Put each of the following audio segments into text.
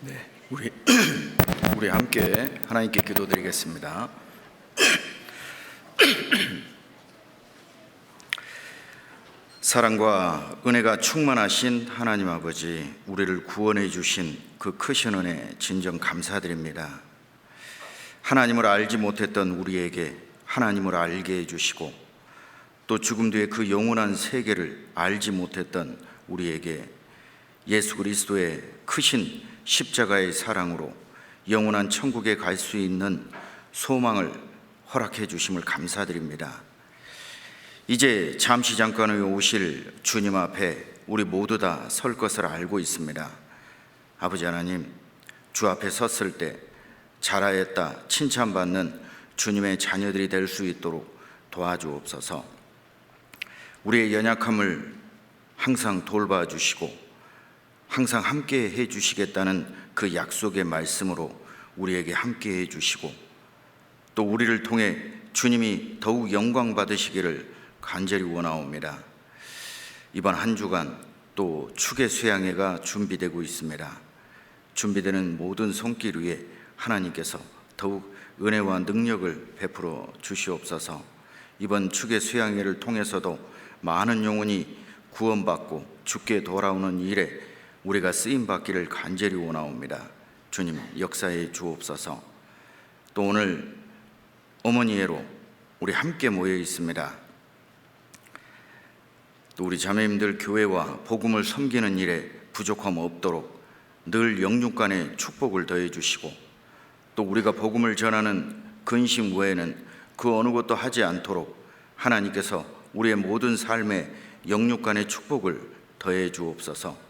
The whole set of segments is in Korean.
네, 우리 함께 하나님께 기도드리겠습니다. 사랑과 은혜가 충만하신 하나님 아버지, 우리를 구원해 주신 그 크신 은혜 진정 감사드립니다. 하나님을 알지 못했던 우리에게 하나님을 알게 해주시고, 또 죽음 뒤에 그 영원한 세계를 알지 못했던 우리에게 예수 그리스도의 크신 십자가의 사랑으로 영원한 천국에 갈 수 있는 소망을 허락해 주심을 감사드립니다. 이제 잠시 잠깐의 오실 주님 앞에 우리 모두 다 설 것을 알고 있습니다. 아버지 하나님, 주 앞에 섰을 때 잘하였다 칭찬받는 주님의 자녀들이 될 수 있도록 도와주옵소서. 우리의 연약함을 항상 돌봐주시고 항상 함께 해주시겠다는 그 약속의 말씀으로 우리에게 함께 해주시고, 또 우리를 통해 주님이 더욱 영광 받으시기를 간절히 원하옵니다. 이번 한 주간 또 축의 수양회가 준비되고 있습니다. 준비되는 모든 손길 위에 하나님께서 더욱 은혜와 능력을 베풀어 주시옵소서. 이번 축의 수양회를 통해서도 많은 영혼이 구원받고 주께 돌아오는 일에 우리가 쓰임받기를 간절히 원하옵니다. 주님 역사해 주옵소서. 또 오늘 어머니회로 우리 함께 모여 있습니다. 또 우리 자매님들 교회와 복음을 섬기는 일에 부족함 없도록 늘 영육간의 축복을 더해 주시고, 또 우리가 복음을 전하는 근심 외에는 그 어느 것도 하지 않도록 하나님께서 우리의 모든 삶에 영육간의 축복을 더해 주옵소서.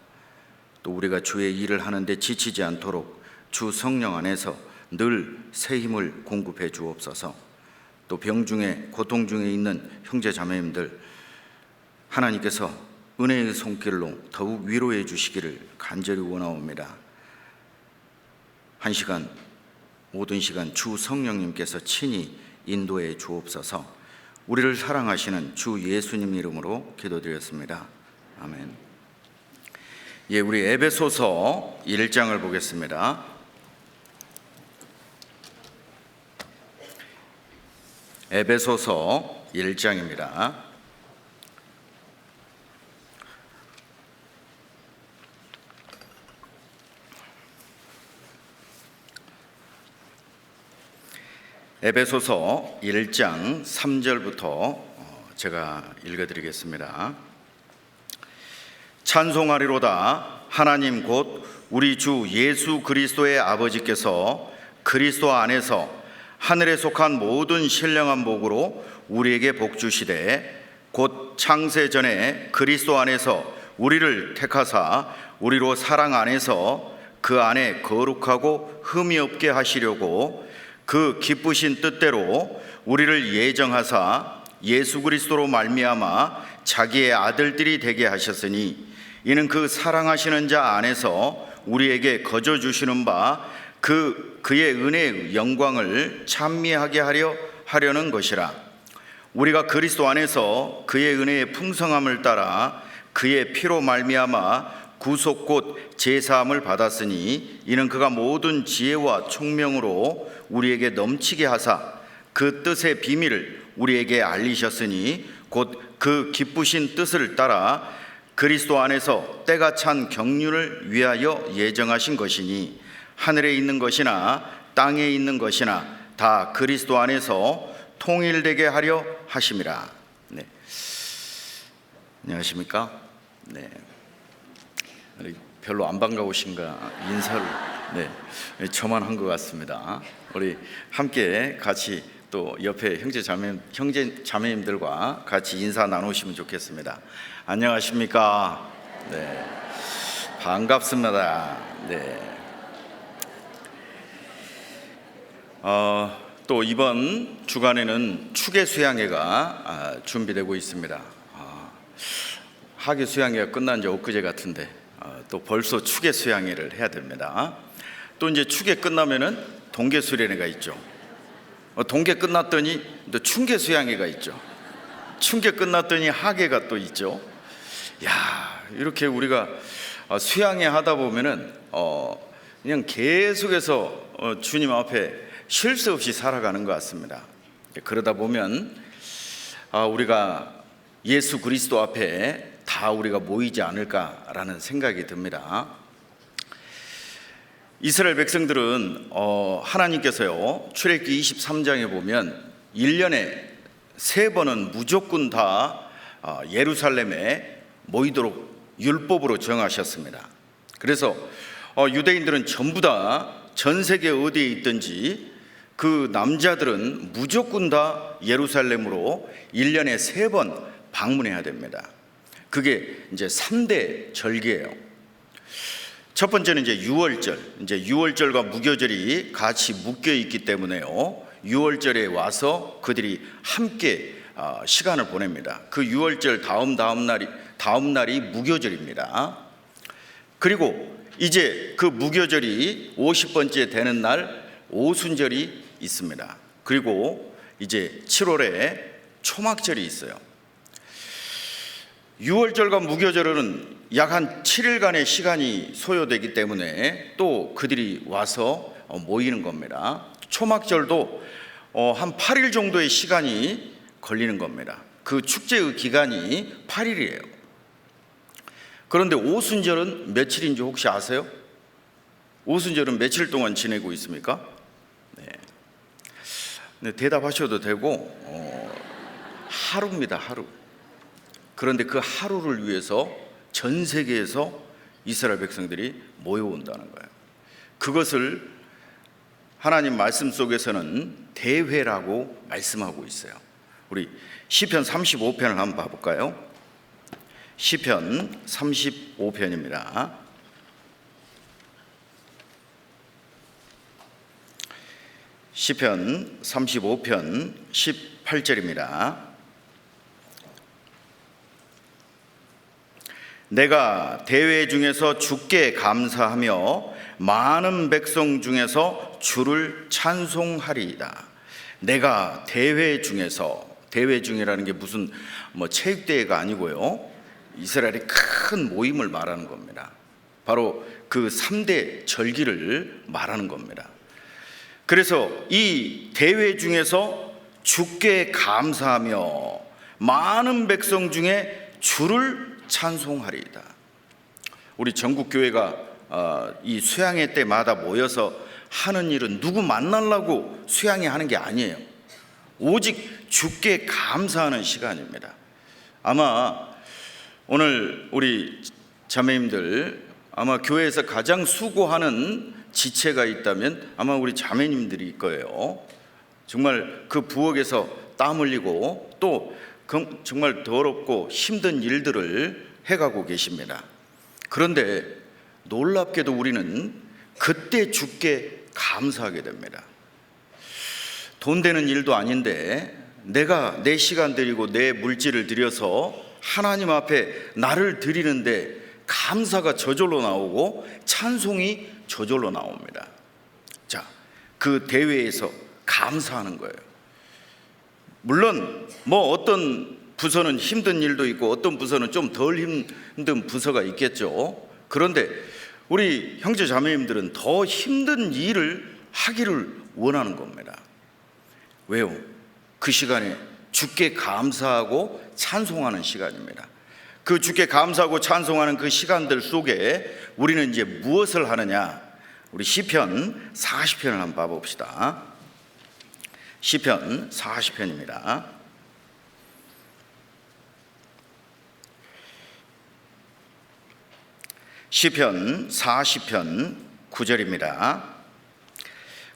또 우리가 주의 일을 하는데 지치지 않도록 주 성령 안에서 늘 새 힘을 공급해 주옵소서. 또 병 중에 고통 중에 있는 형제 자매님들 하나님께서 은혜의 손길로 더욱 위로해 주시기를 간절히 원하옵니다. 한 시간, 모든 시간 주 성령님께서 친히 인도해 주옵소서. 우리를 사랑하시는 주 예수님 이름으로 기도드렸습니다. 아멘. 예, 우리 에베소서 1장을 보겠습니다. 에베소서 1장입니다. 에베소서 1장 3절부터 제가 읽어드리겠습니다. 찬송하리로다. 하나님 곧 우리 주 예수 그리스도의 아버지께서 그리스도 안에서 하늘에 속한 모든 신령한 복으로 우리에게 복 주시되, 곧 창세 전에 그리스도 안에서 우리를 택하사 우리로 사랑 안에서 그 안에 거룩하고 흠이 없게 하시려고 그 기쁘신 뜻대로 우리를 예정하사 예수 그리스도로 말미암아 자기의 아들들이 되게 하셨으니, 이는 그 사랑하시는 자 안에서 우리에게 거저 주시는 바 그의 은혜의 영광을 찬미하게 하려는 것이라. 우리가 그리스도 안에서 그의 은혜의 풍성함을 따라 그의 피로 말미암아 구속 곧 제사함을 받았으니, 이는 그가 모든 지혜와 총명으로 우리에게 넘치게 하사 그 뜻의 비밀을 우리에게 알리셨으니, 곧 그 기쁘신 뜻을 따라 그리스도 안에서 때가 찬 경륜을 위하여 예정하신 것이니, 하늘에 있는 것이나 땅에 있는 것이나 다 그리스도 안에서 통일되게 하려 하심이라. 네. 안녕하십니까? 네. 별로 안 반가우신가 인사를 저만 한 것 같습니다. 우리 함께 같이 또 옆에 형제 자매님들과 같이 인사 나누시면 좋겠습니다. 안녕하십니까? 네, 반갑습니다. 네. 또 이번 주간에는 축의 수양회가 준비되고 있습니다. 하계 수양회가 끝난 지 엊그제 같은데 또 벌써 축의 수양회를 해야 됩니다. 또 이제 축의 끝나면은 동계 수련회가 있죠. 동계 끝났더니 또 춘계 수양회가 있죠. 춘계 끝났더니 하계가 또 있죠. 야, 이렇게 우리가 수양회 하다 보면은 그냥 계속해서 주님 앞에 쉴 새 없이 살아가는 것 같습니다. 그러다 보면 우리가 예수 그리스도 앞에 다 우리가 모이지 않을까라는 생각이 듭니다. 이스라엘 백성들은 하나님께서요, 출애굽기 23장에 보면 1년에 3번은 무조건 다 예루살렘에 모이도록 율법으로 정하셨습니다. 그래서 유대인들은 전부 다 전 세계 어디에 있든지 그 남자들은 무조건 다 예루살렘으로 1년에 3번 방문해야 됩니다. 그게 이제 3대 절기예요. 첫 번째는 이제 유월절. 이제 유월절과 무교절이 같이 묶여 있기 때문에요, 유월절에 와서 그들이 함께 시간을 보냅니다. 그 유월절 다음 날이 무교절입니다. 그리고 이제 그 무교절이 50번째 되는 날 오순절이 있습니다. 그리고 이제 7월에 초막절이 있어요. 유월절과 무교절은 약 한 7일간의 시간이 소요되기 때문에 또 그들이 와서 모이는 겁니다. 초막절도 한 8일 정도의 시간이 걸리는 겁니다. 그 축제의 기간이 8일이에요. 그런데 오순절은 며칠인지 혹시 아세요? 오순절은 며칠 동안 지내고 있습니까? 네, 대답하셔도 되고 하루입니다. 하루. 그런데 그 하루를 위해서 전 세계에서 이스라엘 백성들이 모여온다는 거예요. 그것을 하나님 말씀 속에서는 대회라고 말씀하고 있어요. 우리 시편 35편을 한번 봐볼까요? 시편 35편입니다. 시편 35편 18절입니다. 내가 대회 중에서 주께 감사하며 많은 백성 중에서 주를 찬송하리이다. 내가 대회 중이라는 게 무슨 체육대회가 아니고요, 이스라엘의 큰 모임을 말하는 겁니다. 바로 그 3대 절기를 말하는 겁니다. 그래서 이 대회 중에서 주께 감사하며 많은 백성 중에 주를 찬송하리이다. 우리 전국교회가 이 수양회 때마다 모여서 하는 일은 누구 만나려고 수양회 하는 게 아니에요. 오직 주께 감사하는 시간입니다. 아마 오늘 우리 자매님들, 아마 교회에서 가장 수고하는 지체가 있다면 아마 우리 자매님들일 거예요. 정말 그 부엌에서 땀 흘리고 또 정말 더럽고 힘든 일들을 해가고 계십니다. 그런데 놀랍게도 우리는 그때 주께 감사하게 됩니다. 돈 되는 일도 아닌데 내가 내 시간 들이고 내 물질을 들여서 하나님 앞에 나를 드리는데 감사가 저절로 나오고 찬송이 저절로 나옵니다. 자, 그 대회에서 감사하는 거예요. 물론 어떤 부서는 힘든 일도 있고 어떤 부서는 좀 덜 힘든 부서가 있겠죠. 그런데 우리 형제 자매님들은 더 힘든 일을 하기를 원하는 겁니다. 왜요? 그 시간에 주께 감사하고 찬송하는 시간입니다. 그 주께 감사하고 찬송하는 그 시간들 속에 우리는 이제 무엇을 하느냐? 우리 시편 40편을 한번 봐봅시다. 시편 40편입니다. 시편 40편 9절입니다.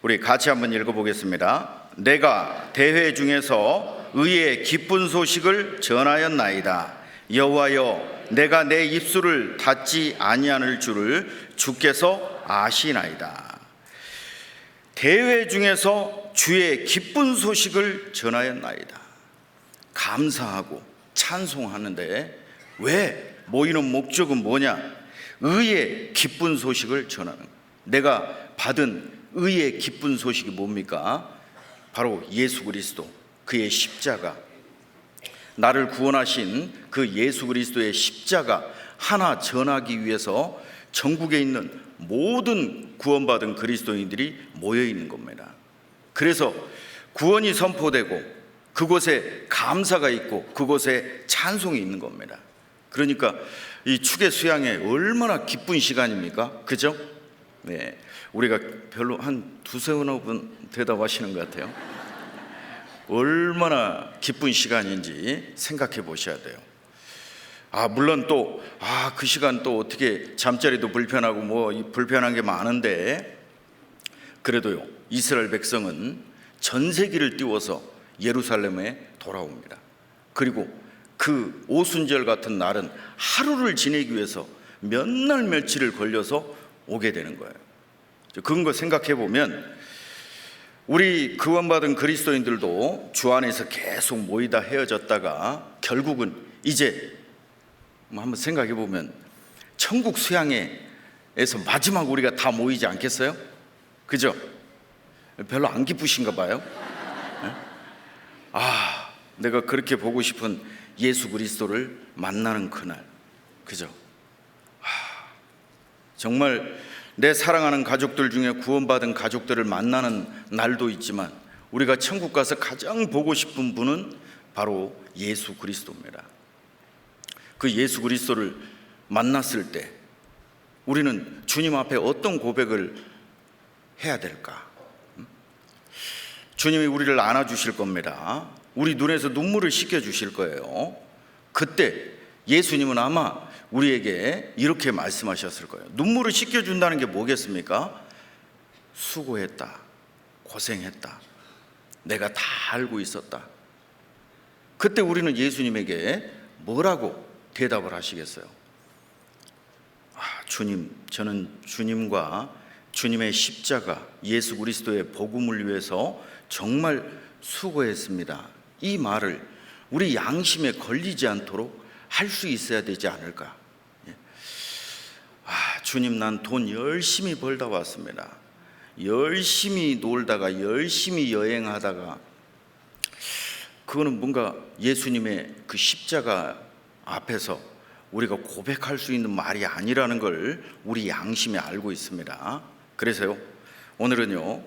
우리 같이 한번 읽어보겠습니다. 내가 대회 중에서 의의 기쁜 소식을 전하였나이다. 여호와여, 내가 내 입술을 닫지 아니하는 줄을 주께서 아시나이다. 대회 중에서 주의 기쁜 소식을 전하였나이다. 감사하고 찬송하는데 왜 모이는 목적은 뭐냐? 의의 기쁜 소식을 전하는 거예요. 내가 받은 의의 기쁜 소식이 뭡니까? 바로 예수 그리스도, 그의 십자가, 나를 구원하신 그 예수 그리스도의 십자가 하나 전하기 위해서 전국에 있는 모든 구원받은 그리스도인들이 모여 있는 겁니다. 그래서 구원이 선포되고 그곳에 감사가 있고 그곳에 찬송이 있는 겁니다. 그러니까 이 축의 수양회 얼마나 기쁜 시간입니까? 그죠? 네, 우리가 별로 한 두세너 분 대답하시는 것 같아요. 얼마나 기쁜 시간인지 생각해 보셔야 돼요. 물론 또 그 시간 또 어떻게 잠자리도 불편하고 뭐 불편한 게 많은데, 그래도요 이스라엘 백성은 전세기를 띄워서 예루살렘에 돌아옵니다. 그리고 그 오순절 같은 날은 하루를 지내기 위해서 몇 날 며칠을 걸려서 오게 되는 거예요. 그런 거 생각해 보면 우리 구원받은 그리스도인들도 주 안에서 계속 모이다 헤어졌다가 결국은 이제 한번 생각해 보면 천국 수양회에서 마지막 우리가 다 모이지 않겠어요? 그죠? 별로 안 기쁘신가 봐요. 내가 그렇게 보고 싶은 예수 그리스도를 만나는 그날, 그죠? 정말 내 사랑하는 가족들 중에 구원받은 가족들을 만나는 날도 있지만 우리가 천국 가서 가장 보고 싶은 분은 바로 예수 그리스도입니다. 그 예수 그리스도를 만났을 때 우리는 주님 앞에 어떤 고백을 해야 될까? 주님이 우리를 안아주실 겁니다. 우리 눈에서 눈물을 씻겨주실 거예요. 그때 예수님은 아마 우리에게 이렇게 말씀하셨을 거예요. 눈물을 씻겨준다는 게 뭐겠습니까? 수고했다, 고생했다, 내가 다 알고 있었다. 그때 우리는 예수님에게 뭐라고 대답을 하시겠어요? 주님, 저는 주님과 주님의 십자가 예수 그리스도의 복음을 위해서 정말 수고했습니다. 이 말을 우리 양심에 걸리지 않도록 할 수 있어야 되지 않을까? 주님, 난 돈 열심히 벌다 왔습니다. 열심히 놀다가 열심히 여행하다가, 그거는 뭔가 예수님의 그 십자가 앞에서 우리가 고백할 수 있는 말이 아니라는 걸 우리 양심이 알고 있습니다. 그래서요, 오늘은요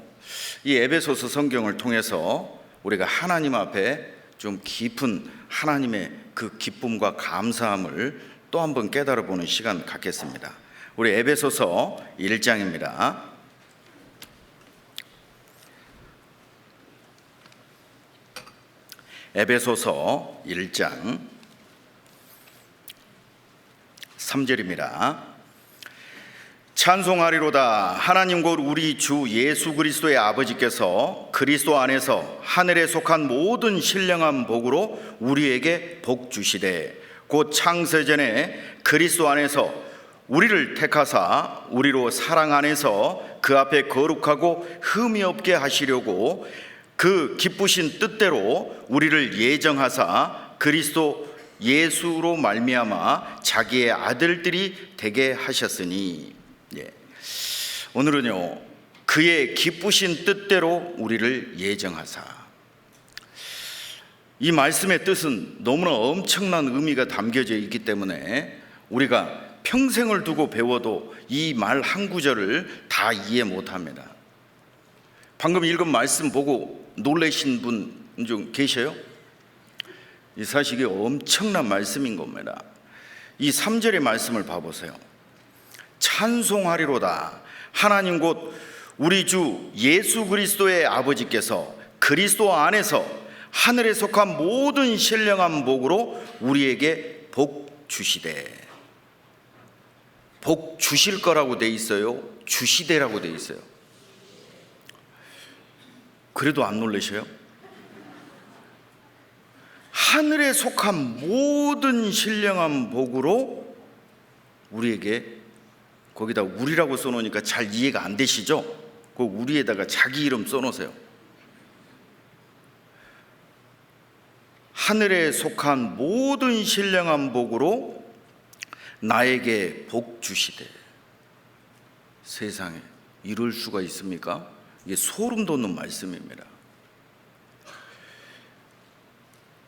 이 에베소서 성경을 통해서 우리가 하나님 앞에 좀 깊은 하나님의 그 기쁨과 감사함을 또 한번 깨달아 보는 시간 갖겠습니다. 우리 에베소서 1장입니다. 에베소서 1장 3절입니다. 찬송하리로다. 하나님 곧 우리 주 예수 그리스도의 아버지께서 그리스도 안에서 하늘에 속한 모든 신령한 복으로 우리에게 복 주시되, 곧 창세전에 그리스도 안에서 우리를 택하사 우리로 사랑 안에서 그 앞에 거룩하고 흠이 없게 하시려고 그 기쁘신 뜻대로 우리를 예정하사 그리스도 예수로 말미암아 자기의 아들들이 되게 하셨으니. 오늘은요 그의 기쁘신 뜻대로 우리를 예정하사, 이 말씀의 뜻은 너무나 엄청난 의미가 담겨져 있기 때문에 우리가 평생을 두고 배워도 이 말 한 구절을 다 이해 못합니다. 방금 읽은 말씀 보고 놀라신 분 좀 계셔요? 이 사실 이게 엄청난 말씀인 겁니다. 이 3절의 말씀을 봐보세요. 찬송하리로다. 하나님 곧 우리 주 예수 그리스도의 아버지께서 그리스도 안에서 하늘에 속한 모든 신령한 복으로 우리에게 복 주시되. 복 주실 거라고 돼 있어요? 주시되라고 돼 있어요? 그래도 안 놀라셔요? 하늘에 속한 모든 신령한 복으로 우리에게, 거기다 우리라고 써놓으니까 잘 이해가 안 되시죠? 그 우리에다가 자기 이름 써놓으세요. 하늘에 속한 모든 신령한 복으로 나에게 복 주시되. 세상에 이럴 수가 있습니까? 이게 소름 돋는 말씀입니다.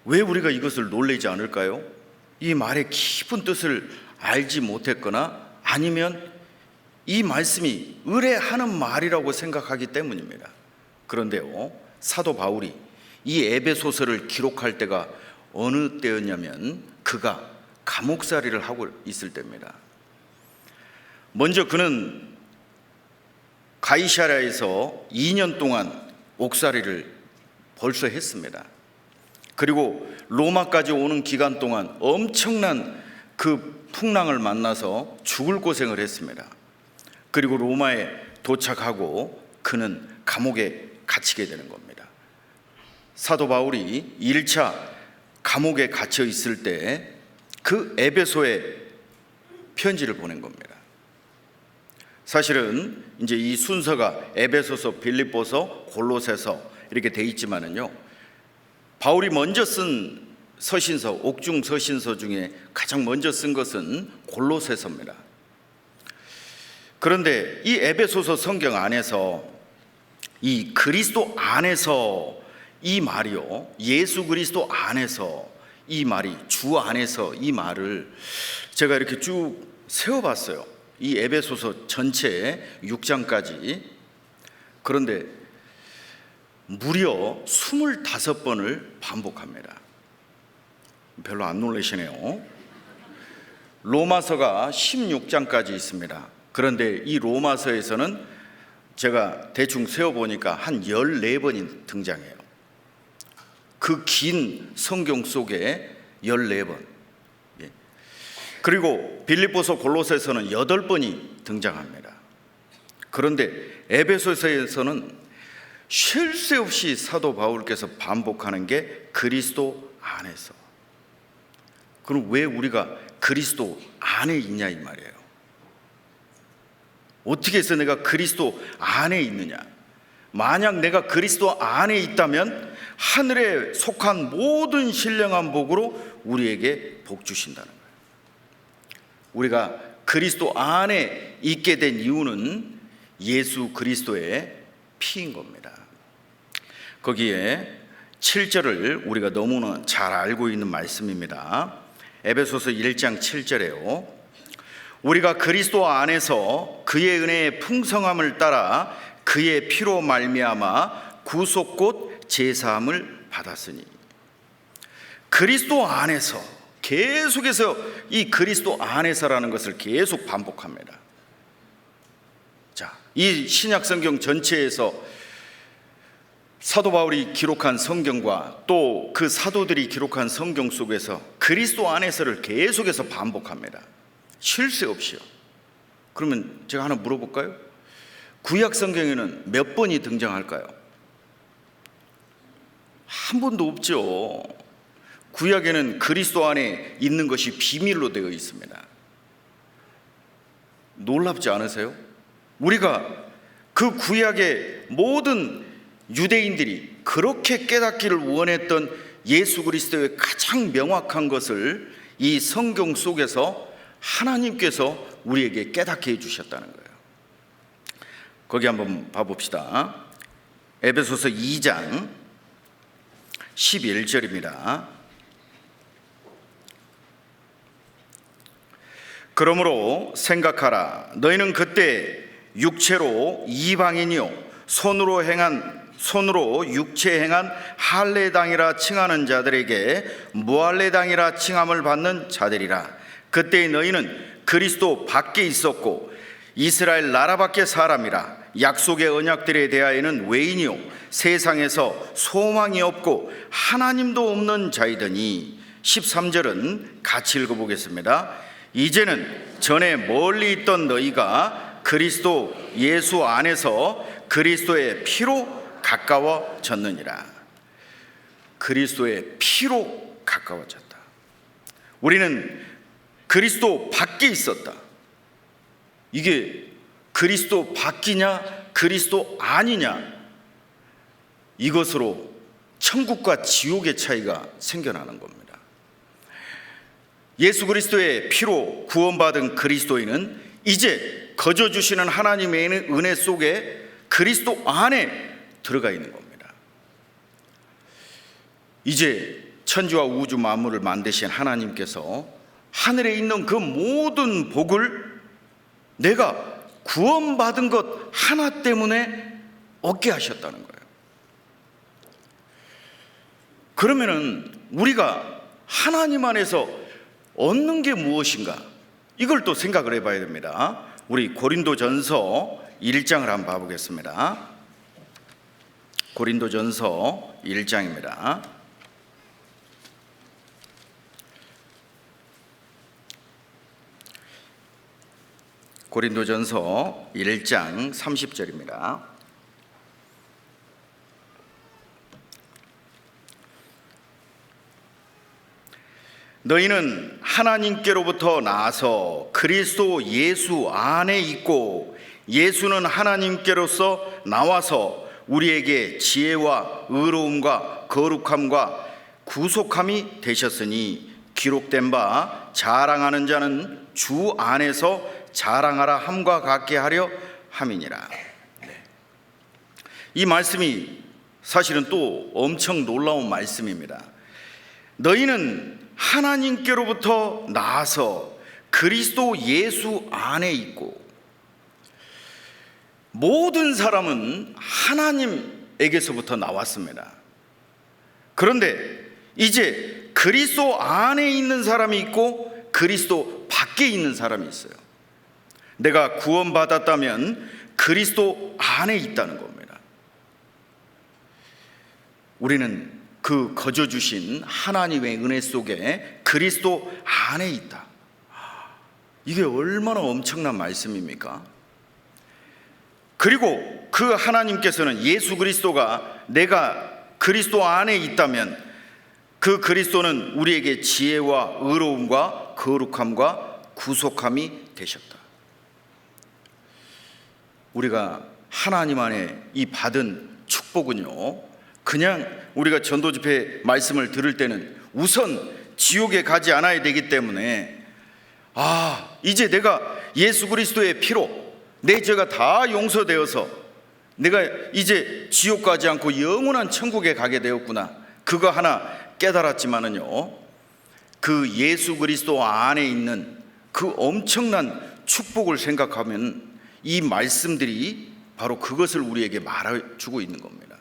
왜 우리가 이것을 놀라지 않을까요? 이 말의 깊은 뜻을 알지 못했거나 아니면 이 말씀이 의뢰하는 말이라고 생각하기 때문입니다. 그런데요, 사도 바울이 이 에베소서를 기록할 때가 어느 때였냐면 그가 감옥살이를 하고 있을 때입니다. 먼저 그는 가이사랴에서 2년 동안 옥살이를 벌써 했습니다. 그리고 로마까지 오는 기간 동안 엄청난 그 풍랑을 만나서 죽을 고생을 했습니다. 그리고 로마에 도착하고 그는 감옥에 갇히게 되는 겁니다. 사도 바울이 1차 감옥에 갇혀 있을 때 그 에베소에 편지를 보낸 겁니다. 사실은 이제 이 순서가 에베소서, 빌립보서, 골로새서 이렇게 돼 있지만은요, 바울이 먼저 쓴 서신서, 옥중 서신서 중에 가장 먼저 쓴 것은 골로새서입니다. 그런데 이 에베소서 성경 안에서 이 그리스도 안에서 이 말이요, 예수 그리스도 안에서 이 말이, 주 안에서 이 말을 제가 이렇게 쭉 세워봤어요. 이 에베소서 전체 6장까지. 그런데 무려 25번을 반복합니다. 별로 안 놀라시네요. 로마서가 16장까지 있습니다. 그런데 이 로마서에서는 제가 대충 세어보니까 한 14번이 등장해요. 그 긴 성경 속에 14번. 그리고 빌립보서, 골로새서는 8번이 등장합니다. 그런데 에베소서에서는 쉴 새 없이 사도 바울께서 반복하는 게 그리스도 안에서. 그럼 왜 우리가 그리스도 안에 있냐 이 말이에요. 어떻게 해서 내가 그리스도 안에 있느냐? 만약 내가 그리스도 안에 있다면 하늘에 속한 모든 신령한 복으로 우리에게 복 주신다는 거예요. 우리가 그리스도 안에 있게 된 이유는 예수 그리스도의 피인 겁니다. 거기에 7절을 우리가 너무나 잘 알고 있는 말씀입니다. 에베소서 1장 7절에요. 우리가 그리스도 안에서 그의 은혜의 풍성함을 따라 그의 피로 말미암아 구속 곧 제사함을 받았으니. 그리스도 안에서, 계속해서 이 그리스도 안에서라는 것을 계속 반복합니다. 자, 이 신약 성경 전체에서 사도 바울이 기록한 성경과 또 그 사도들이 기록한 성경 속에서 그리스도 안에서를 계속해서 반복합니다. 쉴 새 없이요. 그러면 제가 하나 물어볼까요? 구약 성경에는 몇 번이 등장할까요? 한 번도 없죠. 구약에는 그리스도 안에 있는 것이 비밀로 되어 있습니다. 놀랍지 않으세요? 우리가 그 구약의 모든 유대인들이 그렇게 깨닫기를 원했던 예수 그리스도의 가장 명확한 것을 이 성경 속에서 하나님께서 우리에게 깨닫게 해주셨다는 거예요. 거기 한번 봐봅시다. 에베소서 2장 11절입니다. 그러므로 생각하라. 너희는 그때 육체로 이방인이요 손으로 육체 행한 할례당이라 칭하는 자들에게 무할례당이라 칭함을 받는 자들이라. 그때 너희는 그리스도 밖에 있었고 이스라엘 나라 밖의 사람이라. 약속의 언약들에 대하여는 외인이요 세상에서 소망이 없고 하나님도 없는 자이더니. 13절은 같이 읽어보겠습니다. 이제는 전에 멀리 있던 너희가 그리스도 예수 안에서 그리스도의 피로 가까워졌느니라. 그리스도의 피로 가까워졌다. 우리는 그리스도 밖에 있었다. 이게 그리스도 밖이냐 그리스도 아니냐, 이것으로 천국과 지옥의 차이가 생겨나는 겁니다. 예수 그리스도의 피로 구원받은 그리스도인은 이제 거저 주시는 하나님의 은혜 속에 그리스도 안에 들어가 있는 겁니다. 이제 천지와 우주 만물을 만드신 하나님께서 하늘에 있는 그 모든 복을 내가 구원받은 것 하나 때문에 얻게 하셨다는 거예요. 그러면은 우리가 하나님 안에서 얻는 게 무엇인가? 이걸 또 생각을 해봐야 됩니다. 우리 고린도전서 1장을 한번 봐보겠습니다. 고린도전서 1장입니다. 고린도전서 1장 30절입니다. 너희는 하나님께로부터 나와서 그리스도 예수 안에 있고 예수는 하나님께로서 나와서 우리에게 지혜와 의로움과 거룩함과 구속함이 되셨으니 기록된 바 자랑하는 자는 주 안에서 자랑하라 함과 같게 하려 함이니라. 이 말씀이 사실은 또 엄청 놀라운 말씀입니다. 너희는 하나님께로부터 나와서 그리스도 예수 안에 있고, 모든 사람은 하나님에게서부터 나왔습니다. 그런데 이제 그리스도 안에 있는 사람이 있고 그리스도 밖에 있는 사람이 있어요. 내가 구원받았다면 그리스도 안에 있다는 겁니다. 우리는 그 거저 주신 하나님의 은혜 속에 그리스도 안에 있다. 이게 얼마나 엄청난 말씀입니까? 그리고 그 하나님께서는 예수 그리스도가 내가 그리스도 안에 있다면 그 그리스도는 우리에게 지혜와 의로움과 거룩함과 구속함이 되셨다. 우리가 하나님 안에 이 받은 축복은요, 그냥 우리가 전도 집회 말씀을 들을 때는 우선 지옥에 가지 않아야 되기 때문에, 이제 내가 예수 그리스도의 피로 내 죄가 다 용서되어서 내가 이제 지옥 가지 않고 영원한 천국에 가게 되었구나, 그거 하나 깨달았지만은요, 그 예수 그리스도 안에 있는 그 엄청난 축복을 생각하면 이 말씀들이 바로 그것을 우리에게 말해주고 있는 겁니다.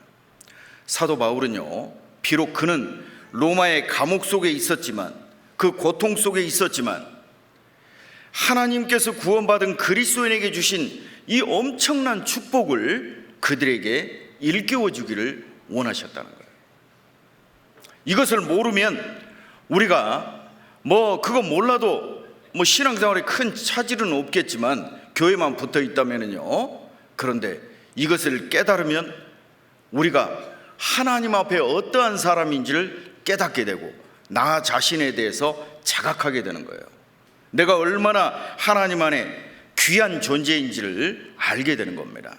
사도 바울은요, 비록 그는 로마의 감옥 속에 있었지만, 그 고통 속에 있었지만, 하나님께서 구원받은 그리스도인에게 주신 이 엄청난 축복을 그들에게 일깨워 주기를 원하셨다는 거예요. 이것을 모르면 우리가 그거 몰라도 신앙생활에 큰 차질은 없겠지만 교회만 붙어 있다면요, 그런데 이것을 깨달으면 우리가 하나님 앞에 어떠한 사람인지를 깨닫게 되고 나 자신에 대해서 자각하게 되는 거예요. 내가 얼마나 하나님 안에 귀한 존재인지를 알게 되는 겁니다.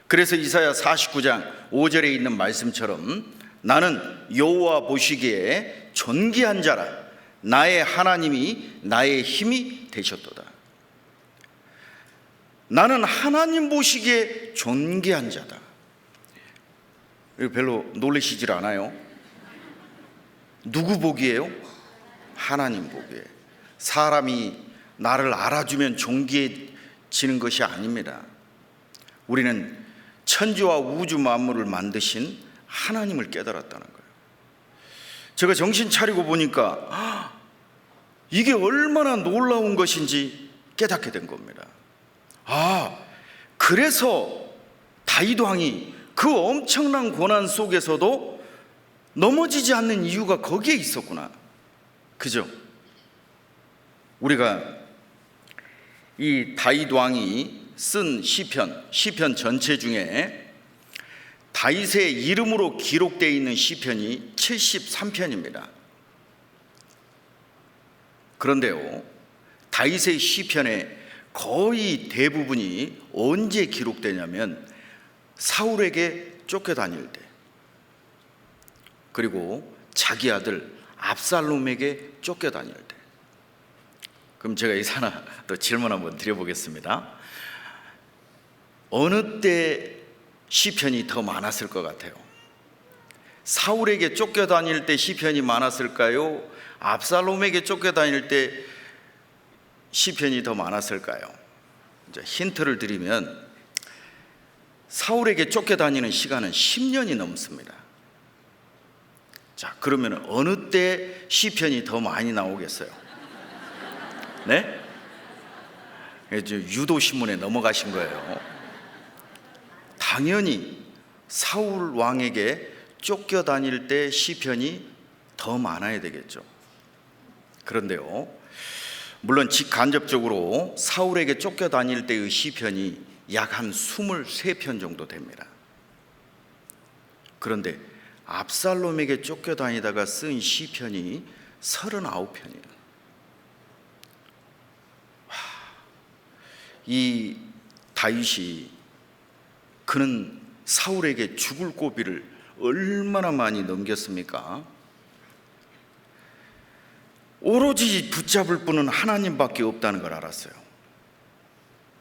그래서 이사야 49장 5절에 있는 말씀처럼 나는 여호와 보시기에 존귀한 자라, 나의 하나님이 나의 힘이 되셨도다. 나는 하나님 보시기에 존귀한 자다. 별로 놀라시질 않아요? 누구 보기에요? 하나님 보기에. 사람이 나를 알아주면 존귀해지는 것이 아닙니다. 우리는 천지와 우주 만물을 만드신 하나님을 깨달았다는 거예요. 제가 정신 차리고 보니까 이게 얼마나 놀라운 것인지 깨닫게 된 겁니다. 그래서 다윗 왕이 그 엄청난 고난 속에서도 넘어지지 않는 이유가 거기에 있었구나. 그죠? 우리가 이 다윗 왕이 쓴 시편 전체 중에 다윗의 이름으로 기록되어 있는 시편이 73편입니다. 그런데요, 다윗의 시편의 거의 대부분이 언제 기록되냐면 사울에게 쫓겨다닐 때, 그리고 자기 아들 압살롬에게 쫓겨다닐 때. 그럼 제가 여기서 하나 또 질문 한번 드려보겠습니다. 어느 때 시편이 더 많았을 것 같아요? 사울에게 쫓겨다닐 때 시편이 많았을까요? 압살롬에게 쫓겨다닐 때 시편이 더 많았을까요? 이제 힌트를 드리면 사울에게 쫓겨다니는 시간은 10년이 넘습니다. 자, 그러면 어느 때 시편이 더 많이 나오겠어요? 네? 유도신문에 넘어가신 거예요. 당연히 사울 왕에게 쫓겨다닐 때 시편이 더 많아야 되겠죠. 그런데요, 물론 직간접적으로 사울에게 쫓겨다닐 때의 시편이 약 한 23편 정도 됩니다. 그런데 압살롬에게 쫓겨다니다가 쓴 시편이 39편이에요. 이 다윗이 그는 사울에게 죽을 고비를 얼마나 많이 넘겼습니까? 오로지 붙잡을 분은 하나님밖에 없다는 걸 알았어요.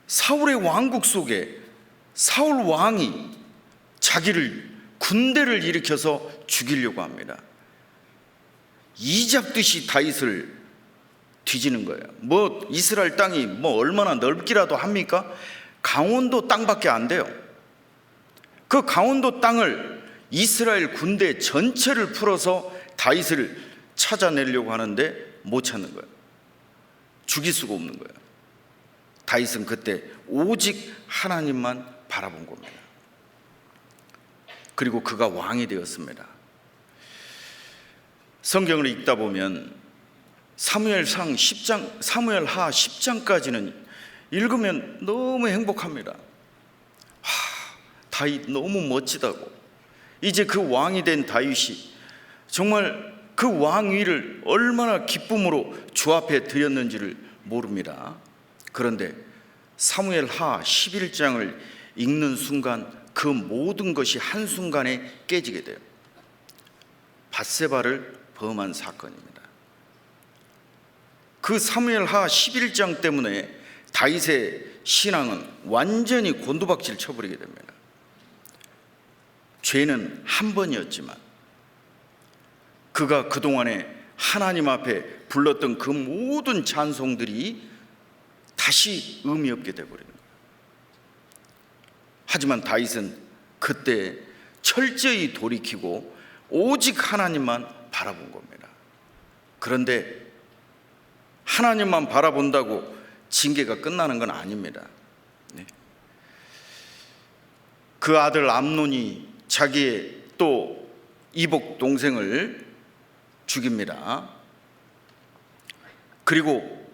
사울의 왕국 속에 사울 왕이 자기를 군대를 일으켜서 죽이려고 합니다. 이잡듯이 다윗을 뒤지는 거예요. 뭐 이스라엘 땅이 뭐 얼마나 넓기라도 합니까? 강원도 땅밖에 안 돼요. 그 강원도 땅을 이스라엘 군대 전체를 풀어서 다윗을 찾아내려고 하는데 못 찾는 거예요. 죽일 수가 없는 거예요. 다윗은 그때 오직 하나님만 바라본 겁니다. 그리고 그가 왕이 되었습니다. 성경을 읽다 보면 사무엘상 10장, 사무엘하 10장까지는 읽으면 너무 행복합니다. 다윗 너무 멋지다고. 이제 그 왕이 된 다윗이 정말 그 왕위를 얼마나 기쁨으로 주 앞에 드렸는지를 모릅니다. 그런데 사무엘하 11장을 읽는 순간 그 모든 것이 한순간에 깨지게 돼요. 밧세바를 범한 사건입니다. 그 사무엘하 11장 때문에 다윗의 신앙은 완전히 곤두박질 쳐버리게 됩니다. 죄는 한 번이었지만 그가 그동안에 하나님 앞에 불렀던 그 모든 찬송들이 다시 의미 없게 되어버리는 거예요. 하지만 다윗은 그때 철저히 돌이키고 오직 하나님만 바라본 겁니다. 그런데 하나님만 바라본다고 징계가 끝나는 건 아닙니다. 그 아들 암논이 자기의 또 이복 동생을 죽입니다. 그리고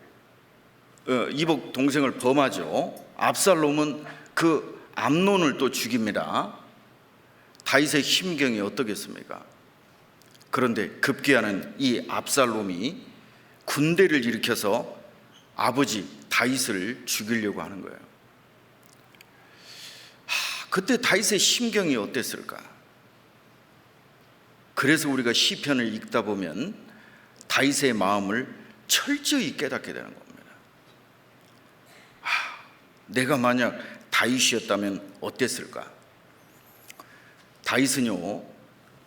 이복 동생을 범하죠. 압살롬은 그 암논을 또 죽입니다. 다윗의 심경이 어떻겠습니까? 그런데 급기야는 이 압살롬이 군대를 일으켜서 아버지 다윗을 죽이려고 하는 거예요. 그때 다윗의 심경이 어땠을까? 그래서 우리가 시편을 읽다 보면 다윗의 마음을 철저히 깨닫게 되는 겁니다. 내가 만약 다윗이었다면 어땠을까? 다윗은요,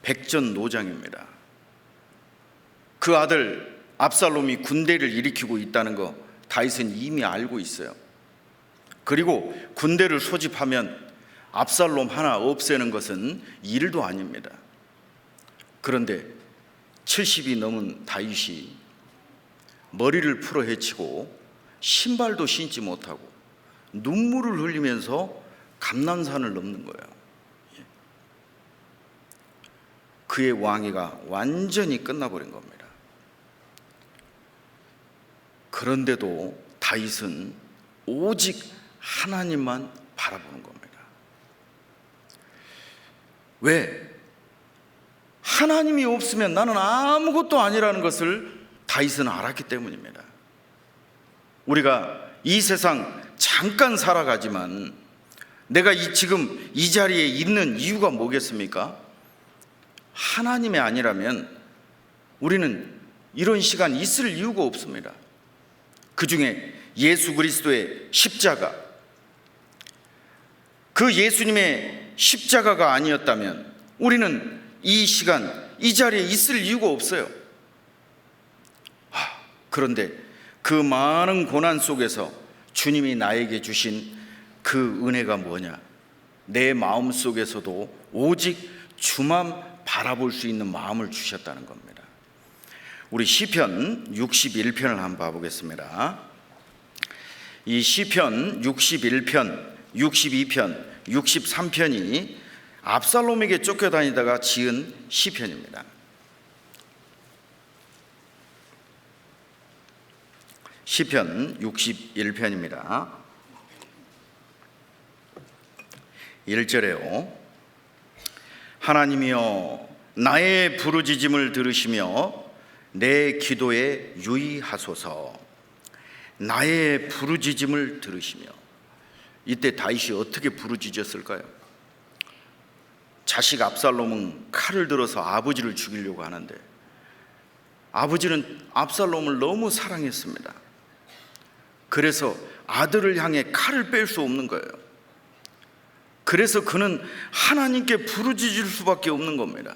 백전노장입니다. 그 아들 압살롬이 군대를 일으키고 있다는 거 다윗은 이미 알고 있어요. 그리고 군대를 소집하면 압살롬 하나 없애는 것은 일도 아닙니다. 그런데 70이 넘은 다윗이 머리를 풀어 헤치고 신발도 신지 못하고 눈물을 흘리면서 감난산을 넘는 거예요. 그의 왕위가 완전히 끝나버린 겁니다. 그런데도 다윗은 오직 하나님만 바라보는 겁니다. 왜? 하나님이 없으면 나는 아무것도 아니라는 것을 다윗은 알았기 때문입니다. 우리가 이 세상 잠깐 살아가지만 내가 지금 이 자리에 있는 이유가 뭐겠습니까? 하나님이 아니라면 우리는 이런 시간 있을 이유가 없습니다. 그 중에 예수 그리스도의 십자가, 그 예수님의 십자가가 아니었다면 우리는 이 시간 이 자리에 있을 이유가 없어요. 그런데 그 많은 고난 속에서 주님이 나에게 주신 그 은혜가 뭐냐? 내 마음 속에서도 오직 주만 바라볼 수 있는 마음을 주셨다는 겁니다. 우리 시편 61편을 한번 봐보겠습니다. 이 시편 61편, 62편, 63편이 압살롬에게 쫓겨다니다가 지은 시편입니다. 시편 61편입니다. 1절에요. 하나님이여 나의 부르짖음을 들으시며 내 기도에 유의하소서. 나의 부르짖음을 들으시며. 이때 다윗이 어떻게 부르짖었을까요? 자식 압살롬은 칼을 들어서 아버지를 죽이려고 하는데 아버지는 압살롬을 너무 사랑했습니다. 그래서 아들을 향해 칼을 뺄 수 없는 거예요. 그래서 그는 하나님께 부르짖을 수밖에 없는 겁니다.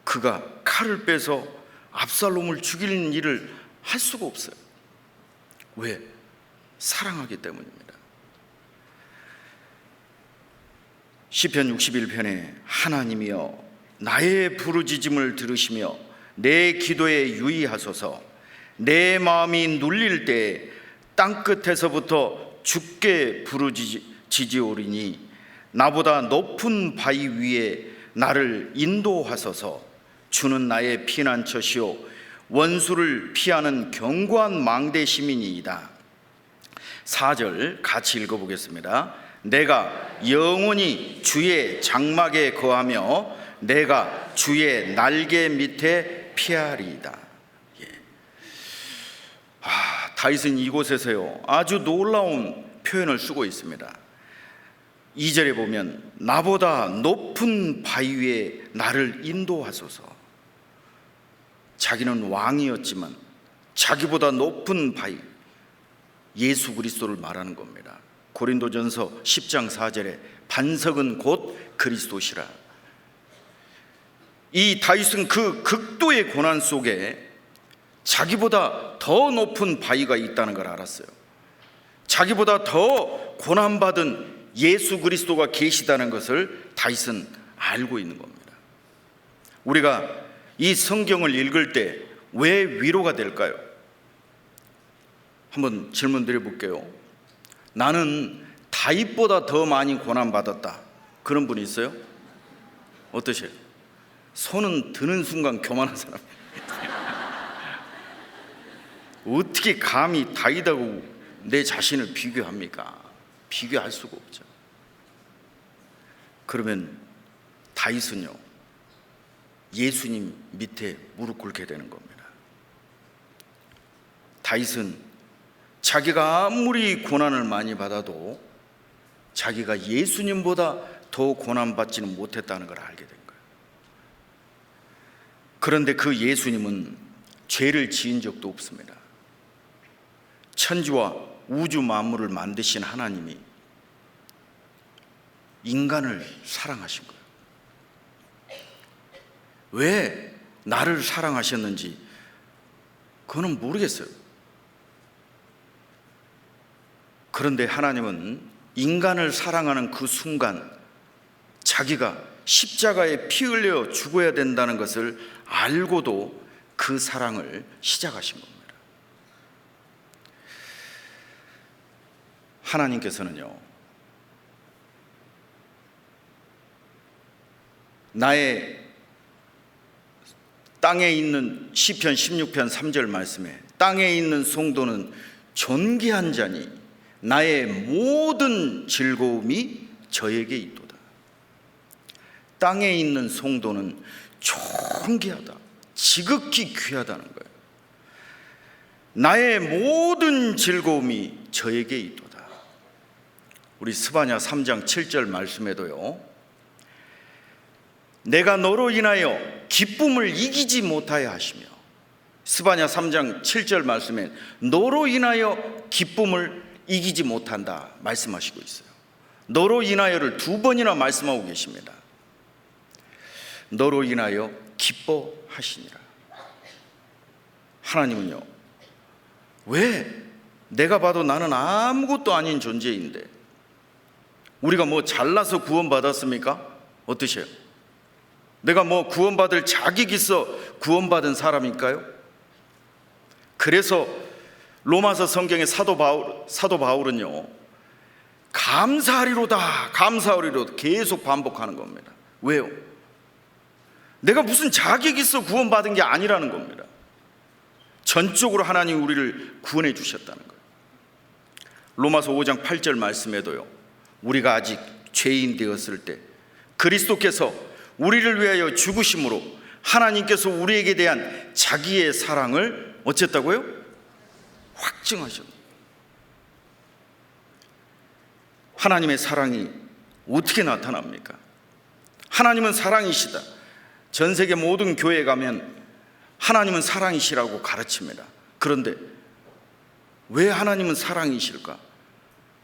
그가 칼을 빼서 압살롬을 죽이는 일을 할 수가 없어요. 왜? 사랑하기 때문입니다. 시편 61편에 하나님이여 나의 부르짖음을 들으시며 내 기도에 유의하소서. 내 마음이 눌릴 때 땅끝에서부터 주께 부르짖으오리니 나보다 높은 바위 위에 나를 인도하소서. 주는 나의 피난처시오 원수를 피하는 견고한 망대 시민이이다. 4절 같이 읽어보겠습니다. 내가 영원히 주의 장막에 거하며 내가 주의 날개 밑에 피하리이다. 다윗은 이곳에서요 아주 놀라운 표현을 쓰고 있습니다. 2절에 보면 나보다 높은 바위 위에 나를 인도하소서. 자기는 왕이었지만 자기보다 높은 바위, 예수 그리스도를 말하는 겁니다. 고린도전서 10장 4절에 반석은 곧 그리스도시라. 이 다윗은 그 극도의 고난 속에 자기보다 더 높은 바위가 있다는 걸 알았어요. 자기보다 더 고난받은 예수 그리스도가 계시다는 것을 다윗은 알고 있는 겁니다. 우리가 이 성경을 읽을 때 왜 위로가 될까요? 한번 질문 드려볼게요. 나는 다윗보다 더 많이 고난받았다, 그런 분이 있어요? 어떠세요? 손은 드는 순간 교만한 사람. 어떻게 감히 다윗하고 내 자신을 비교합니까? 비교할 수가 없죠. 그러면 다윗은요 예수님 밑에 무릎 꿇게 되는 겁니다. 다윗은 자기가 아무리 고난을 많이 받아도 자기가 예수님보다 더 고난받지는 못했다는 걸 알게 된 거예요. 그런데 그 예수님은 죄를 지은 적도 없습니다. 천지와 우주 만물을 만드신 하나님이 인간을 사랑하신 거예요. 왜 나를 사랑하셨는지 그거는 모르겠어요. 그런데 하나님은 인간을 사랑하는 그 순간 자기가 십자가에 피 흘려 죽어야 된다는 것을 알고도 그 사랑을 시작하신 겁니다. 하나님께서는요 나의 땅에 있는 시편 16편 3절 말씀에 땅에 있는 성도는 존귀한 자니 나의 모든 즐거움이 저에게 있도다. 땅에 있는 성도는 존귀하다, 지극히 귀하다는 거예요. 나의 모든 즐거움이 저에게 있도다. 우리 스바냐 3장 7절 말씀에도요 내가 너로 인하여 기쁨을 이기지 못하여 하시며, 스바냐 3장 7절 말씀에 너로 인하여 기쁨을 이기지 못한다 말씀하시고 있어요. 너로 인하여를 2번이나 말씀하고 계십니다. 너로 인하여 기뻐하시니라. 하나님은요 왜 내가 봐도 나는 아무것도 아닌 존재인데 우리가 뭐 잘나서 구원받았습니까? 어떠세요? 내가 뭐 구원받을 자격이 있어 구원받은 사람일까요? 그래서 로마서 성경의 사도 바울은요, 감사하리로다 감사하리로다 계속 반복하는 겁니다. 왜요? 내가 무슨 자격이 있어 구원받은 게 아니라는 겁니다. 전적으로 하나님이 우리를 구원해 주셨다는 거예요. 로마서 5장 8절 말씀에도요, 우리가 아직 죄인 되었을 때 그리스도께서 우리를 위하여 죽으심으로 하나님께서 우리에게 대한 자기의 사랑을 어쨌다고요? 확증하셨다. 하나님의 사랑이 어떻게 나타납니까? 하나님은 사랑이시다. 전 세계 모든 교회에 가면 하나님은 사랑이시라고 가르칩니다. 그런데 왜 하나님은 사랑이실까?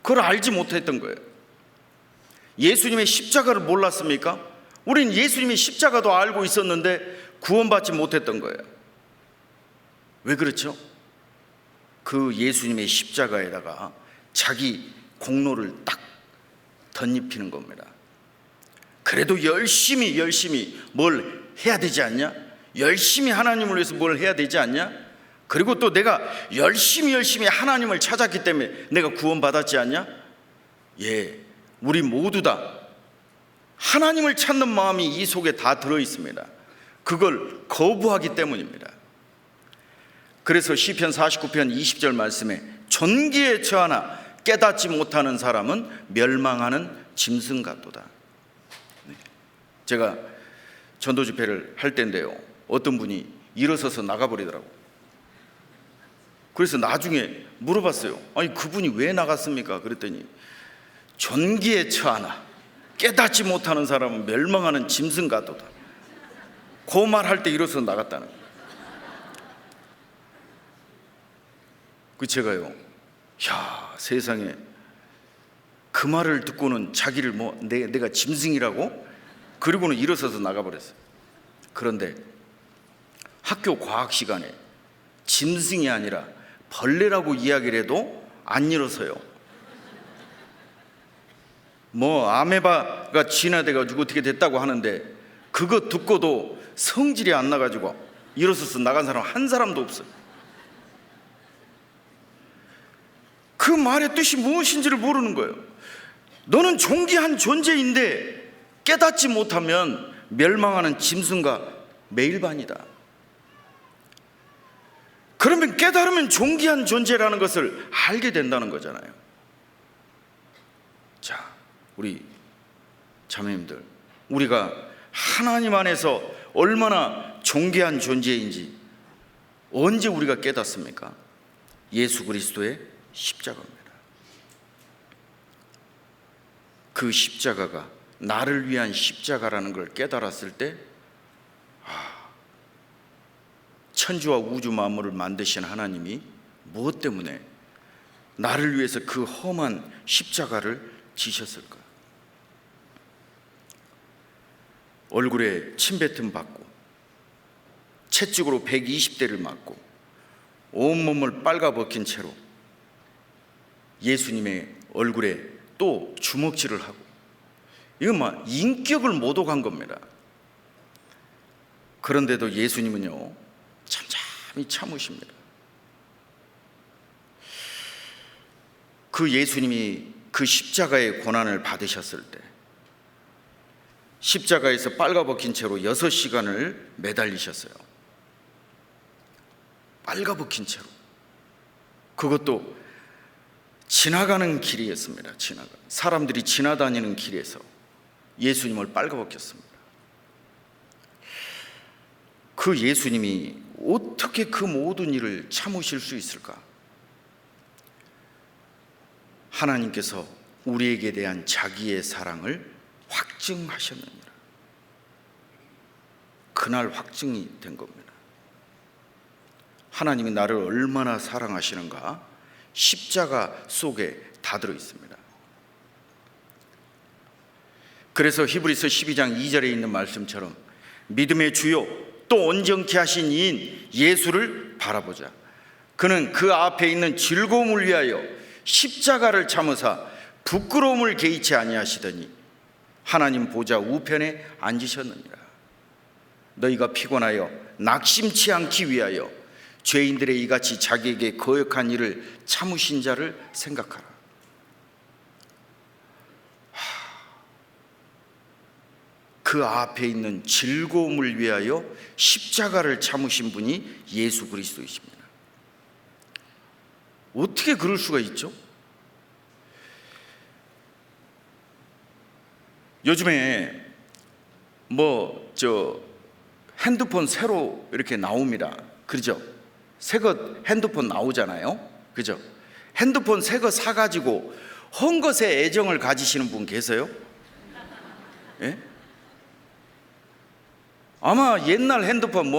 그걸 알지 못했던 거예요. 예수님의 십자가를 몰랐습니까? 우린 예수님의 십자가도 알고 있었는데 구원받지 못했던 거예요. 왜 그렇죠? 그 예수님의 십자가에다가 자기 공로를 딱 덧입히는 겁니다. 그래도 열심히 뭘 해야 되지 않냐? 열심히 하나님을 위해서 뭘 해야 되지 않냐? 그리고 또 내가 열심히 하나님을 찾았기 때문에 내가 구원받았지 않냐? 예, 우리 모두 다 하나님을 찾는 마음이 이 속에 다 들어 있습니다. 그걸 거부하기 때문입니다. 그래서 시편 49편 20절 말씀에 존귀에 처하나 깨닫지 못하는 사람은 멸망하는 짐승 같도다. 제가 전도 집회를 할 때인데요, 어떤 분이 일어서서 나가버리더라고. 그래서 나중에 물어봤어요. 아니 그분이 왜 나갔습니까? 그랬더니 존귀에 처하나 깨닫지 못하는 사람은 멸망하는 짐승 같도다. 그 말 할 때 일어서서 나갔다는 거예요. 그 제가요, 야 세상에, 그 말을 듣고는 자기를 뭐 내가 짐승이라고? 그리고는 일어서서 나가버렸어요. 그런데 학교 과학 시간에 짐승이 아니라 벌레라고 이야기를 해도 안 일어서요. 뭐 아메바가 진화돼가지고 어떻게 됐다고 하는데 그거 듣고도 성질이 안 나가지고 일어서서 나간 사람 한 사람도 없어요. 그 말의 뜻이 무엇인지를 모르는 거예요. 너는 존귀한 존재인데 깨닫지 못하면 멸망하는 짐승과 매일반이다. 그러면 깨달으면 존귀한 존재라는 것을 알게 된다는 거잖아요. 자, 우리 자매님들, 우리가 하나님 안에서 얼마나 존귀한 존재인지 언제 우리가 깨닫습니까? 예수 그리스도의 십자가입니다. 그 십자가가 나를 위한 십자가라는 걸 깨달았을 때, 천지와 우주 만물을 만드신 하나님이 무엇 때문에 나를 위해서 그 험한 십자가를 지셨을까? 얼굴에 침뱉음 받고 채찍으로 120대를 맞고 온몸을 빨가벗긴 채로 예수님의 얼굴에 또 주먹질을 하고, 이건 막 인격을 모독한 겁니다. 그런데도 예수님은요 잠잠히 참으십니다. 그 예수님이 그 십자가의 고난을 받으셨을 때 십자가에서 빨가벗긴 채로 6시간을 매달리셨어요. 빨가벗긴 채로. 그것도 지나가는 길이었습니다. 사람들이 지나다니는 길에서 예수님을 빨가벗겼습니다. 그 예수님이 어떻게 그 모든 일을 참으실 수 있을까? 하나님께서 우리에게 대한 자기의 사랑을 확증하셨느니라. 그날 확증이 된 겁니다. 하나님이 나를 얼마나 사랑하시는가 십자가 속에 다 들어 있습니다. 그래서 히브리서 12장 2절에 있는 말씀처럼 믿음의 주요 또 온전케 하신 이인 예수를 바라보자. 그는 그 앞에 있는 즐거움을 위하여 십자가를 참으사 부끄러움을 개의치 아니하시더니 하나님 보좌 우편에 앉으셨느니라. 너희가 피곤하여 낙심치 않기 위하여 죄인들의 이같이 자기에게 거역한 일을 참으신 자를 생각하라. 그 앞에 있는 즐거움을 위하여 십자가를 참으신 분이 예수 그리스도이십니다. 어떻게 그럴 수가 있죠? 요즘에 핸드폰 새로 이렇게 나옵니다. 그죠? 새것 핸드폰 나오잖아요. 그죠? 핸드폰 새거 사가지고 헝것에 애정을 가지시는 분 계세요? 예? 아마 옛날 핸드폰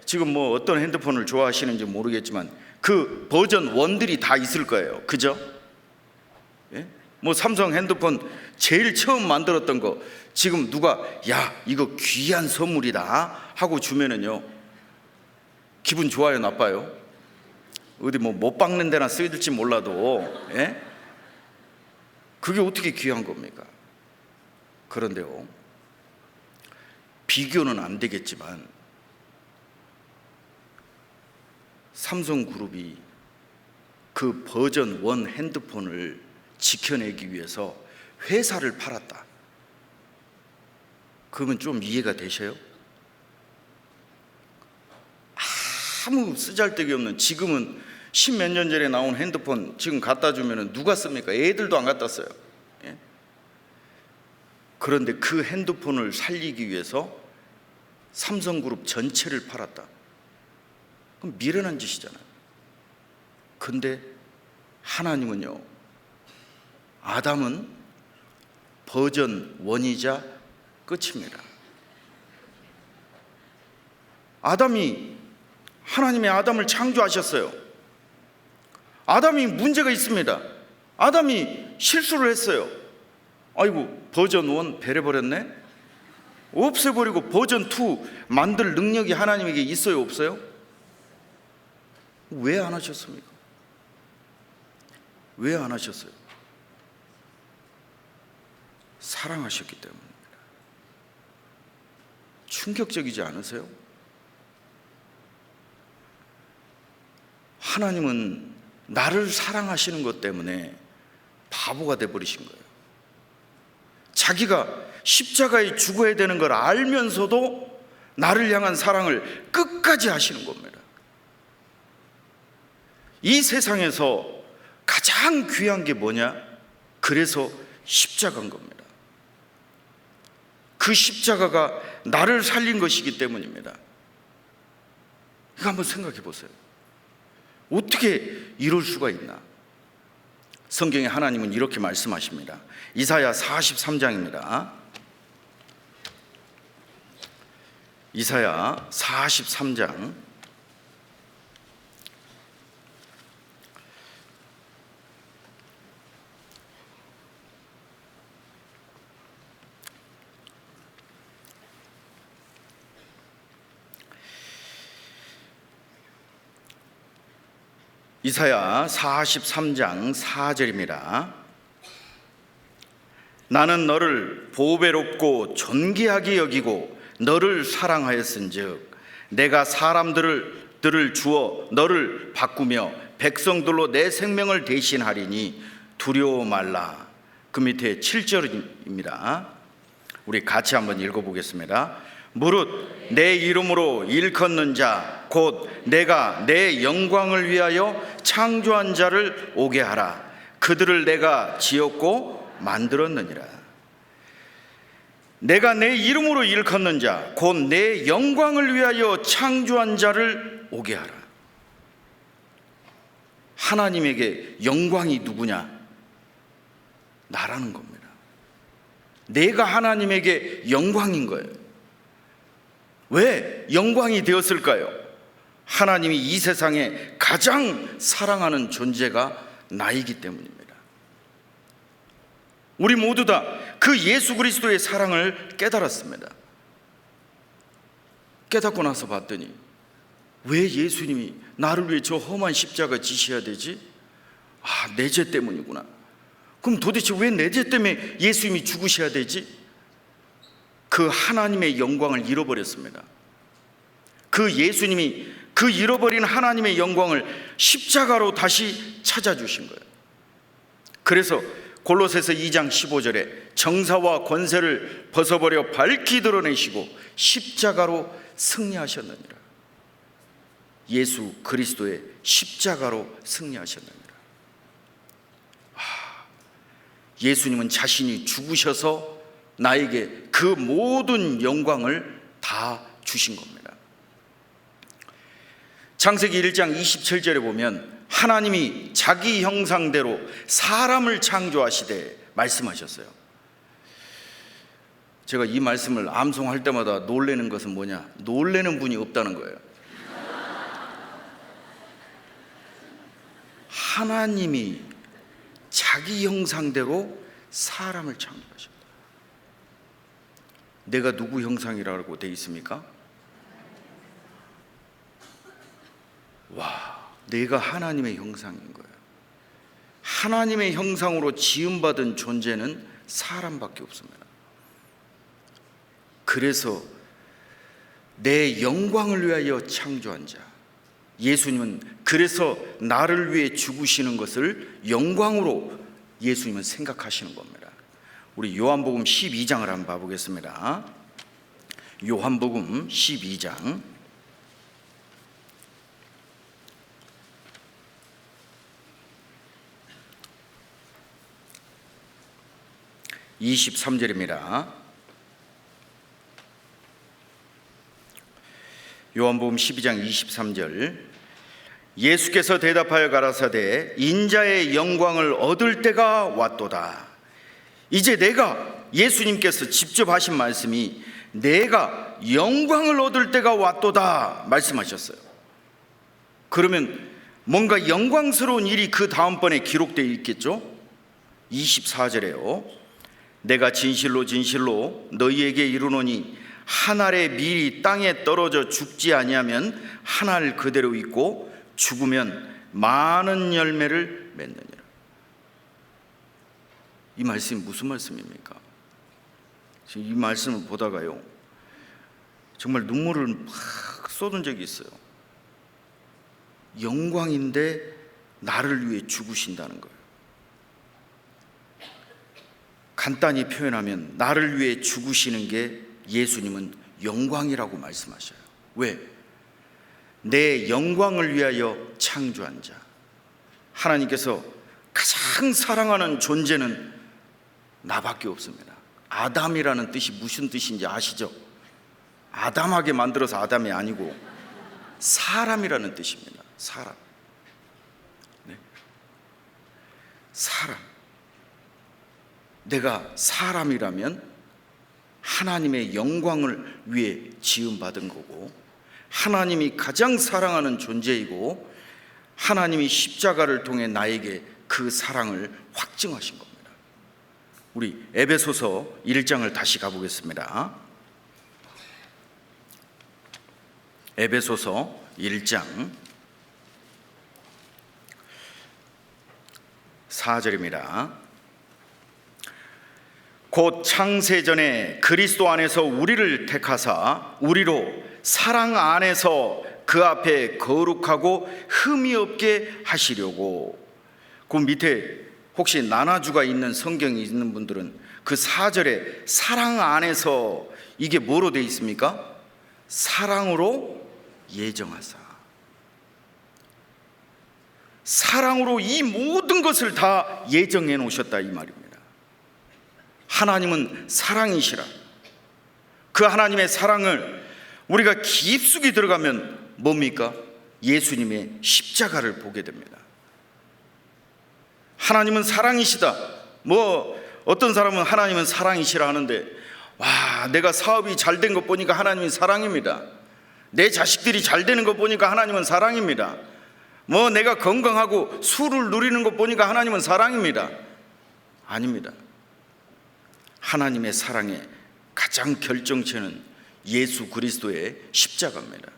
지금 어떤 핸드폰을 좋아하시는지 모르겠지만 그 버전 1들이 다 있을 거예요. 그죠? 예? 삼성 핸드폰 제일 처음 만들었던 거 지금 누가 야 이거 귀한 선물이다 하고 주면은요 기분 좋아요, 나빠요? 어디 못 박는 데나 쓰일지 몰라도 예? 그게 어떻게 귀한 겁니까? 그런데요, 비교는 안 되겠지만 삼성그룹이 그 버전 1 핸드폰을 지켜내기 위해서 회사를 팔았다. 그러면 좀 이해가 되셔요? 아무 쓰잘데기 없는, 지금은 십몇 년 전에 나온 핸드폰 지금 갖다 주면 누가 씁니까? 애들도 안 갖다 써요. 예? 그런데 그 핸드폰을 살리기 위해서 삼성그룹 전체를 팔았다. 그럼 미련한 짓이잖아요. 근데 하나님은요, 아담은 버전 1이자 끝입니다. 하나님이 아담을 창조하셨어요. 아담이 문제가 있습니다. 아담이 실수를 했어요. 아이고, 버전 1 배려버렸네? 없애버리고 버전 2 만들 능력이 하나님에게 있어요, 없어요? 왜 안 하셨습니까? 왜 안 하셨어요? 사랑하셨기 때문입니다. 충격적이지 않으세요? 하나님은 나를 사랑하시는 것 때문에 바보가 돼버리신 거예요. 자기가 십자가에 죽어야 되는 걸 알면서도 나를 향한 사랑을 끝까지 하시는 겁니다. 이 세상에서 가장 귀한 게 뭐냐? 그래서 십자가인 겁니다. 그 십자가가 나를 살린 것이기 때문입니다. 이거 한번 생각해 보세요. 어떻게 이럴 수가 있나? 성경에 하나님은 이렇게 말씀하십니다. 이사야 43장입니다. 이사야 43장 4절입니다. 나는 너를 보배롭고 존귀하게 여기고 너를 사랑하였은즉 내가 사람들을 주어 너를 바꾸며 백성들로 내 생명을 대신하리니 두려워 말라. 그 밑에 7절입니다. 우리 같이 한번 읽어보겠습니다. 무릇 내 이름으로 일컫는 자 곧 내가 내 영광을 위하여 창조한 자를 오게 하라. 그들을 내가 지었고 만들었느니라. 내가 내 이름으로 일컫는 자 곧 내 영광을 위하여 창조한 자를 오게 하라. 하나님에게 영광이 누구냐? 나라는 겁니다. 내가 하나님에게 영광인 거예요. 왜 영광이 되었을까요? 하나님이 이 세상에 가장 사랑하는 존재가 나이기 때문입니다. 우리 모두 다 그 예수 그리스도의 사랑을 깨달았습니다. 깨닫고 나서 봤더니 왜 예수님이 나를 위해 저 험한 십자가 지셔야 되지? 내 죄 때문이구나. 그럼 도대체 왜 내 죄 때문에 예수님이 죽으셔야 되지? 그 하나님의 영광을 잃어버렸습니다. 그 예수님이 그 잃어버린 하나님의 영광을 십자가로 다시 찾아주신 거예요. 그래서 골로새서 2장 15절에 정사와 권세를 벗어버려 밝히 드러내시고 십자가로 승리하셨느니라. 예수 그리스도의 십자가로 승리하셨느니라. 예수님은 자신이 죽으셔서 나에게 그 모든 영광을 다 주신 겁니다. 창세기 1장 27절에 보면 하나님이 자기 형상대로 사람을 창조하시되 말씀하셨어요. 제가 이 말씀을 암송할 때마다 놀라는 것은 뭐냐? 놀라는 분이 없다는 거예요. 하나님이 자기 형상대로 사람을 창조하셨다. 내가 누구 형상이라고 되어 있습니까? 내가 하나님의 형상인 거예요. 하나님의 형상으로 지음받은 존재는 사람밖에 없습니다. 그래서 내 영광을 위하여 창조한 자, 예수님은 그래서 나를 위해 죽으시는 것을 영광으로 예수님은 생각하시는 겁니다. 우리 요한복음 12장을 한번 봐보겠습니다. 요한복음 12장 23절입니다. 요한복음 12장 23절. 예수께서 대답하여 가라사대 인자의 영광을 얻을 때가 왔도다. 이제 예수님께서 직접 하신 말씀이 내가 영광을 얻을 때가 왔도다 말씀하셨어요. 그러면 뭔가 영광스러운 일이 그 다음번에 기록되어 있겠죠? 24절에요. 내가 진실로 진실로 너희에게 이르노니 한 알의 밀이 땅에 떨어져 죽지 아니하면 한 알 그대로 있고 죽으면 많은 열매를 맺느니라. 이 말씀이 무슨 말씀입니까? 지금 이 말씀을 보다가요 정말 눈물을 막 쏟은 적이 있어요. 영광인데 나를 위해 죽으신다는 거예요. 간단히 표현하면 나를 위해 죽으시는 게 예수님은 영광이라고 말씀하셔요. 왜? 내 영광을 위하여 창조한 자. 하나님께서 가장 사랑하는 존재는 나밖에 없습니다. 아담이라는 뜻이 무슨 뜻인지 아시죠? 아담하게 만들어서 아담이 아니고 사람이라는 뜻입니다. 사람. 네. 사람. 내가 사람이라면 하나님의 영광을 위해 지음받은 거고 하나님이 가장 사랑하는 존재이고 하나님이 십자가를 통해 나에게 그 사랑을 확증하신 겁니다. 우리 에베소서 1장을 다시 가보겠습니다. 에베소서 1장 4절입니다. 곧 창세전에 그리스도 안에서 우리를 택하사 우리로 사랑 안에서 그 앞에 거룩하고 흠이 없게 하시려고. 그 밑에 혹시 나나주가 있는 성경이 있는 분들은 그 4절에 사랑 안에서 이게 뭐로 되어 있습니까? 사랑으로 예정하사. 사랑으로 이 모든 것을 다 예정해 놓으셨다 이 말입니다. 하나님은 사랑이시라. 그 하나님의 사랑을 우리가 깊숙이 들어가면 뭡니까? 예수님의 십자가를 보게 됩니다. 하나님은 사랑이시다. 어떤 사람은 하나님은 사랑이시라 하는데 내가 사업이 잘 된 것 보니까 하나님이 사랑입니다. 내 자식들이 잘 되는 것 보니까 하나님은 사랑입니다. 내가 건강하고 수를 누리는 것 보니까 하나님은 사랑입니다. 아닙니다. 하나님의 사랑의 가장 결정체는 예수 그리스도의 십자가입니다.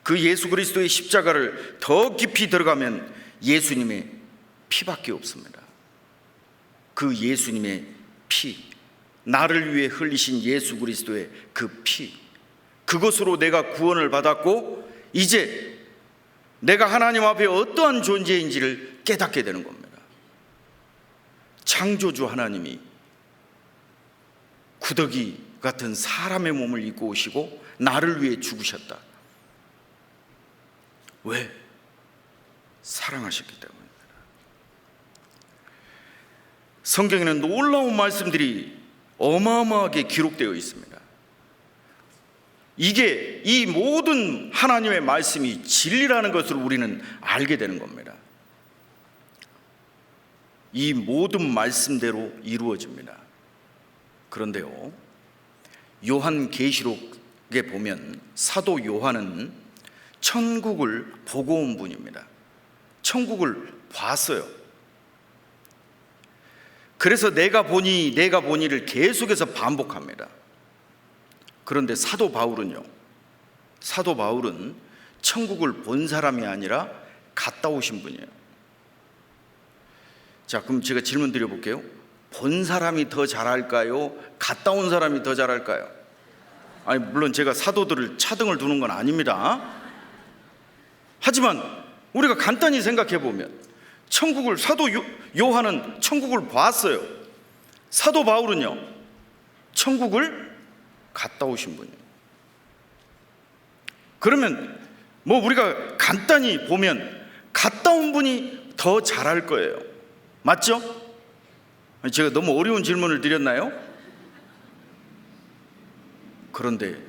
그 예수 그리스도의 십자가를 더 깊이 들어가면 예수님의 피밖에 없습니다. 그 예수님의 피, 나를 위해 흘리신 예수 그리스도의 그 피, 그것으로 내가 구원을 받았고 이제 내가 하나님 앞에 어떠한 존재인지를 깨닫게 되는 겁니다. 창조주 하나님이 구더기 같은 사람의 몸을 입고 오시고 나를 위해 죽으셨다. 왜? 사랑하셨기 때문입니다. 성경에는 놀라운 말씀들이 어마어마하게 기록되어 있습니다. 이게 이 모든 하나님의 말씀이 진리라는 것을 우리는 알게 되는 겁니다. 이 모든 말씀대로 이루어집니다. 그런데요, 요한계시록에 보면 사도 요한은 천국을 보고 온 분입니다. 천국을 봤어요. 그래서 내가 보니를 계속해서 반복합니다. 그런데 사도 바울은 천국을 본 사람이 아니라 갔다 오신 분이에요. 자, 그럼 제가 질문 드려볼게요. 본 사람이 더 잘할까요? 갔다 온 사람이 더 잘할까요? 아니, 물론 제가 사도들을 차등을 두는 건 아닙니다. 하지만 우리가 간단히 생각해 보면 사도 요한은 천국을 봤어요. 사도 바울은요, 천국을 갔다 오신 분이에요. 그러면 우리가 간단히 보면 갔다 온 분이 더 잘할 거예요. 맞죠? 제가 너무 어려운 질문을 드렸나요? 그런데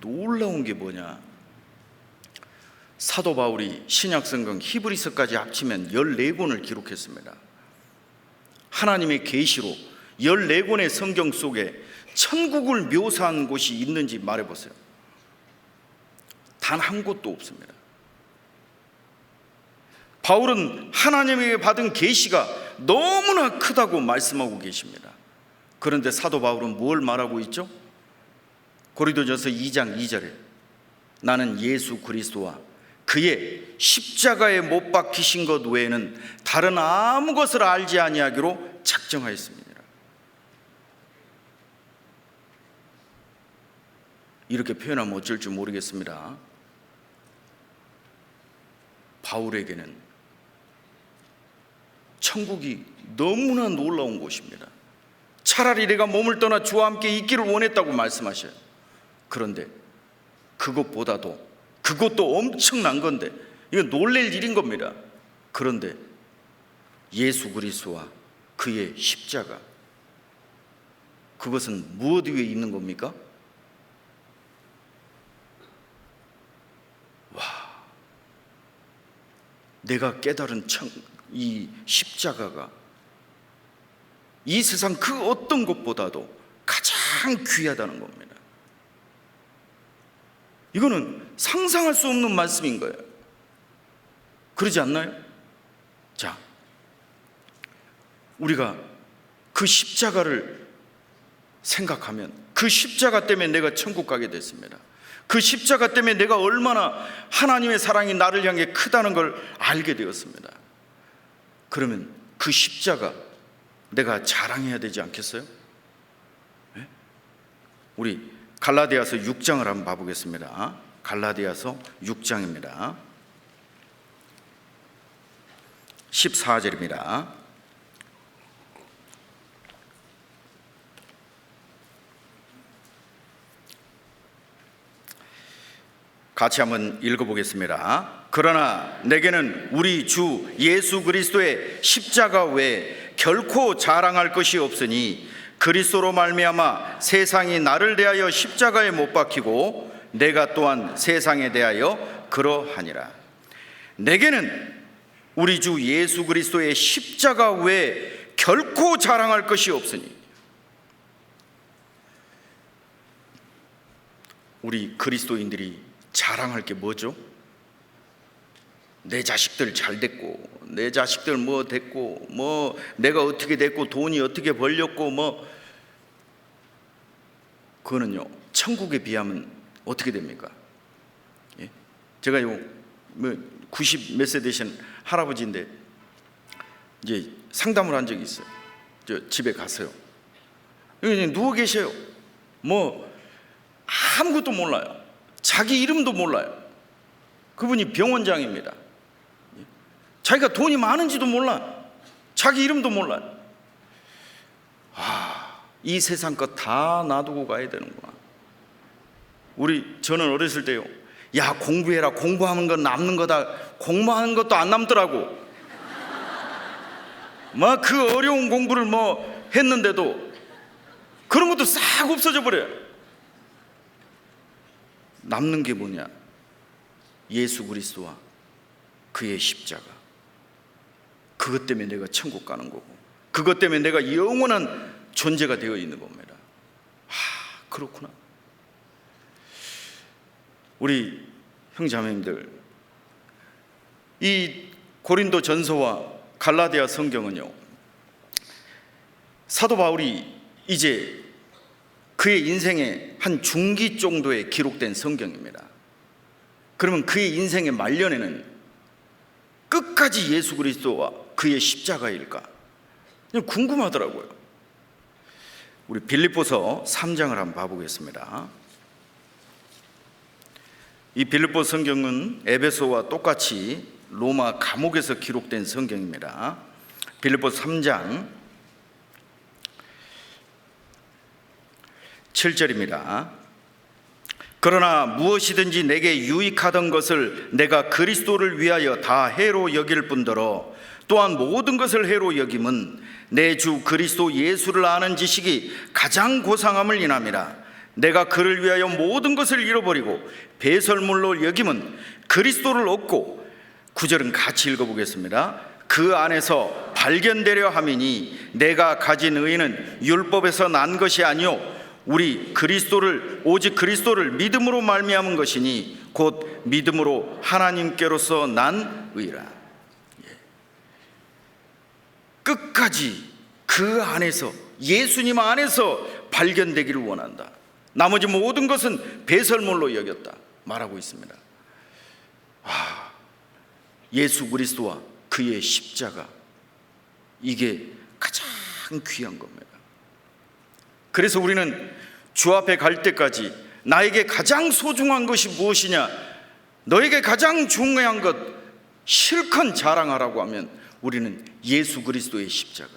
놀라운 게 뭐냐? 사도 바울이 신약성경 히브리서까지 합치면 14권을 기록했습니다. 하나님의 계시로 14권의 성경 속에 천국을 묘사한 곳이 있는지 말해보세요. 단 한 곳도 없습니다. 바울은 하나님에게 받은 계시가 너무나 크다고 말씀하고 계십니다. 그런데 사도 바울은 뭘 말하고 있죠? 고린도전서 2장 2절에 나는 예수 그리스도와 그의 십자가에 못 박히신 것 외에는 다른 아무 것을 알지 아니하기로 작정하였습니다. 이렇게 표현하면 어쩔 줄 모르겠습니다. 바울에게는 천국이 너무나 놀라운 곳입니다. 차라리 내가 몸을 떠나 주와 함께 있기를 원했다고 말씀하셔요. 그런데 그것도 엄청난 건데, 이건 놀랄 일인 겁니다. 그런데 예수 그리스도와 그의 십자가, 그것은 무엇 위에 있는 겁니까? 내가 깨달은 이 십자가가 이 세상 그 어떤 것보다도 가장 귀하다는 겁니다. 이거는 상상할 수 없는 말씀인 거예요. 그러지 않나요? 자, 우리가 그 십자가를 생각하면 그 십자가 때문에 내가 천국 가게 됐습니다. 그 십자가 때문에 내가 얼마나 하나님의 사랑이 나를 향해 크다는 걸 알게 되었습니다. 그러면 그 십자가 내가 자랑해야 되지 않겠어요? 네? 우리 갈라디아서 6장을 한번 봐보겠습니다. 갈라디아서 6장입니다. 14절입니다. 같이 한번 읽어보겠습니다. 그러나 내게는 우리 주 예수 그리스도의 십자가 외에 결코 자랑할 것이 없으니 그리스도로 말미암아 세상이 나를 대하여 십자가에 못 박히고 내가 또한 세상에 대하여 그러하니라. 내게는 우리 주 예수 그리스도의 십자가 외에 결코 자랑할 것이 없으니. 우리 그리스도인들이 자랑할 게 뭐죠? 내 자식들 잘 됐고, 내 자식들 뭐 됐고, 뭐 내가 어떻게 됐고, 돈이 어떻게 벌렸고, 뭐. 그거는요, 천국에 비하면 어떻게 됩니까? 예? 제가 90 몇 세 되신 할아버지인데 이제 상담을 한 적이 있어요. 저 집에 갔어요. 여기 누워 계셔요. 뭐 아무것도 몰라요. 자기 이름도 몰라요. 그분이 병원장입니다. 자기가 돈이 많은지도 몰라. 자기 이름도 몰라요. 이 세상 것 다 놔두고 가야 되는구나. 저는 어렸을 때요, 야, 공부해라. 공부하는 건 남는 거다. 공부하는 것도 안 남더라고. 막 그 어려운 공부를 했는데도 그런 것도 싹 없어져 버려요. 남는 게 뭐냐? 예수 그리스도와 그의 십자가. 그것 때문에 내가 천국 가는 거고, 그것 때문에 내가 영원한 존재가 되어 있는 겁니다. 그렇구나. 우리 형제자매님들, 이 고린도 전서와 갈라디아 성경은요, 사도 바울이 이제 그의 인생의 한 중기 정도에 기록된 성경입니다. 그러면 그의 인생의 말년에는 끝까지 예수 그리스도와 그의 십자가일까? 그냥 궁금하더라고요. 우리 빌립보서 3장을 한번 봐보겠습니다. 이 빌립보 성경은 에베소와 똑같이 로마 감옥에서 기록된 성경입니다. 빌립보 3장 7절입니다. 그러나 무엇이든지 내게 유익하던 것을 내가 그리스도를 위하여 다 해로 여길 뿐더러 또한 모든 것을 해로 여김은 내 주 그리스도 예수를 아는 지식이 가장 고상함을 인함이라. 내가 그를 위하여 모든 것을 잃어버리고 배설물로 여김은 그리스도를 얻고, 9절은 같이 읽어보겠습니다. 그 안에서 발견되려 함이니 내가 가진 의는 율법에서 난 것이 아니요 오직 그리스도를 믿음으로 말미암은 것이니 곧 믿음으로 하나님께로서 난 의라. 끝까지 그 안에서, 예수님 안에서 발견되기를 원한다. 나머지 모든 것은 배설물로 여겼다 말하고 있습니다. 예수 그리스도와 그의 십자가, 이게 가장 귀한 겁니다. 그래서 우리는 주 앞에 갈 때까지 나에게 가장 소중한 것이 무엇이냐, 너에게 가장 중요한 것 실컷 자랑하라고 하면 우리는 예수 그리스도의 십자가,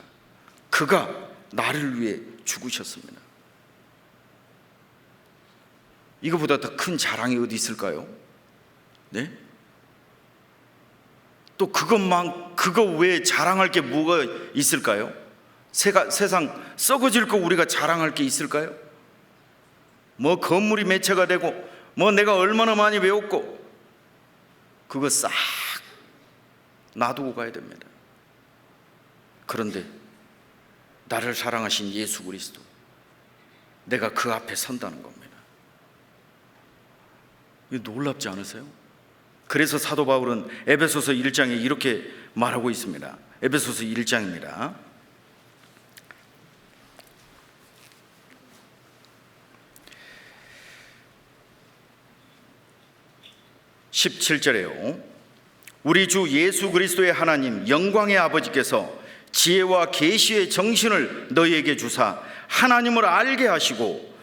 그가 나를 위해 죽으셨습니다. 이거보다 더 큰 자랑이 어디 있을까요? 네? 또 그거 외에 자랑할 게 뭐가 있을까요? 세상 썩어질 거 우리가 자랑할 게 있을까요? 건물이 매체가 되고 내가 얼마나 많이 배웠고, 그거 싹 놔두고 가야 됩니다. 그런데 나를 사랑하신 예수 그리스도, 내가 그 앞에 선다는 겁니다. 이거 놀랍지 않으세요? 그래서 사도 바울은 에베소서 1장에 이렇게 말하고 있습니다. 에베소서 1장입니다. 17절에요. 우리 주 예수 그리스도의 하나님 영광의 아버지께서 지혜와 계시의 정신을 너희에게 주사 하나님을 알게 하시고,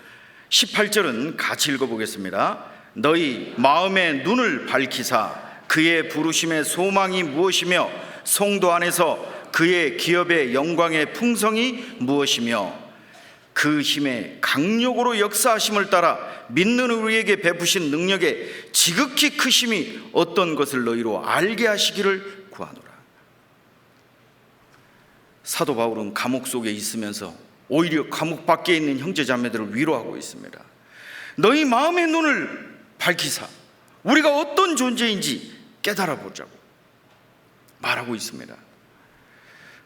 18절은 같이 읽어보겠습니다. 너희 마음의 눈을 밝히사 그의 부르심의 소망이 무엇이며 성도 안에서 그의 기업의 영광의 풍성이 무엇이며 그 힘의 강력으로 역사하심을 따라 믿는 우리에게 베푸신 능력의 지극히 크심이 어떤 것을 너희로 알게 하시기를 구하노라. 사도 바울은 감옥 속에 있으면서 오히려 감옥 밖에 있는 형제자매들을 위로하고 있습니다. 너희 마음의 눈을 밝히사 우리가 어떤 존재인지 깨달아 보자고 말하고 있습니다.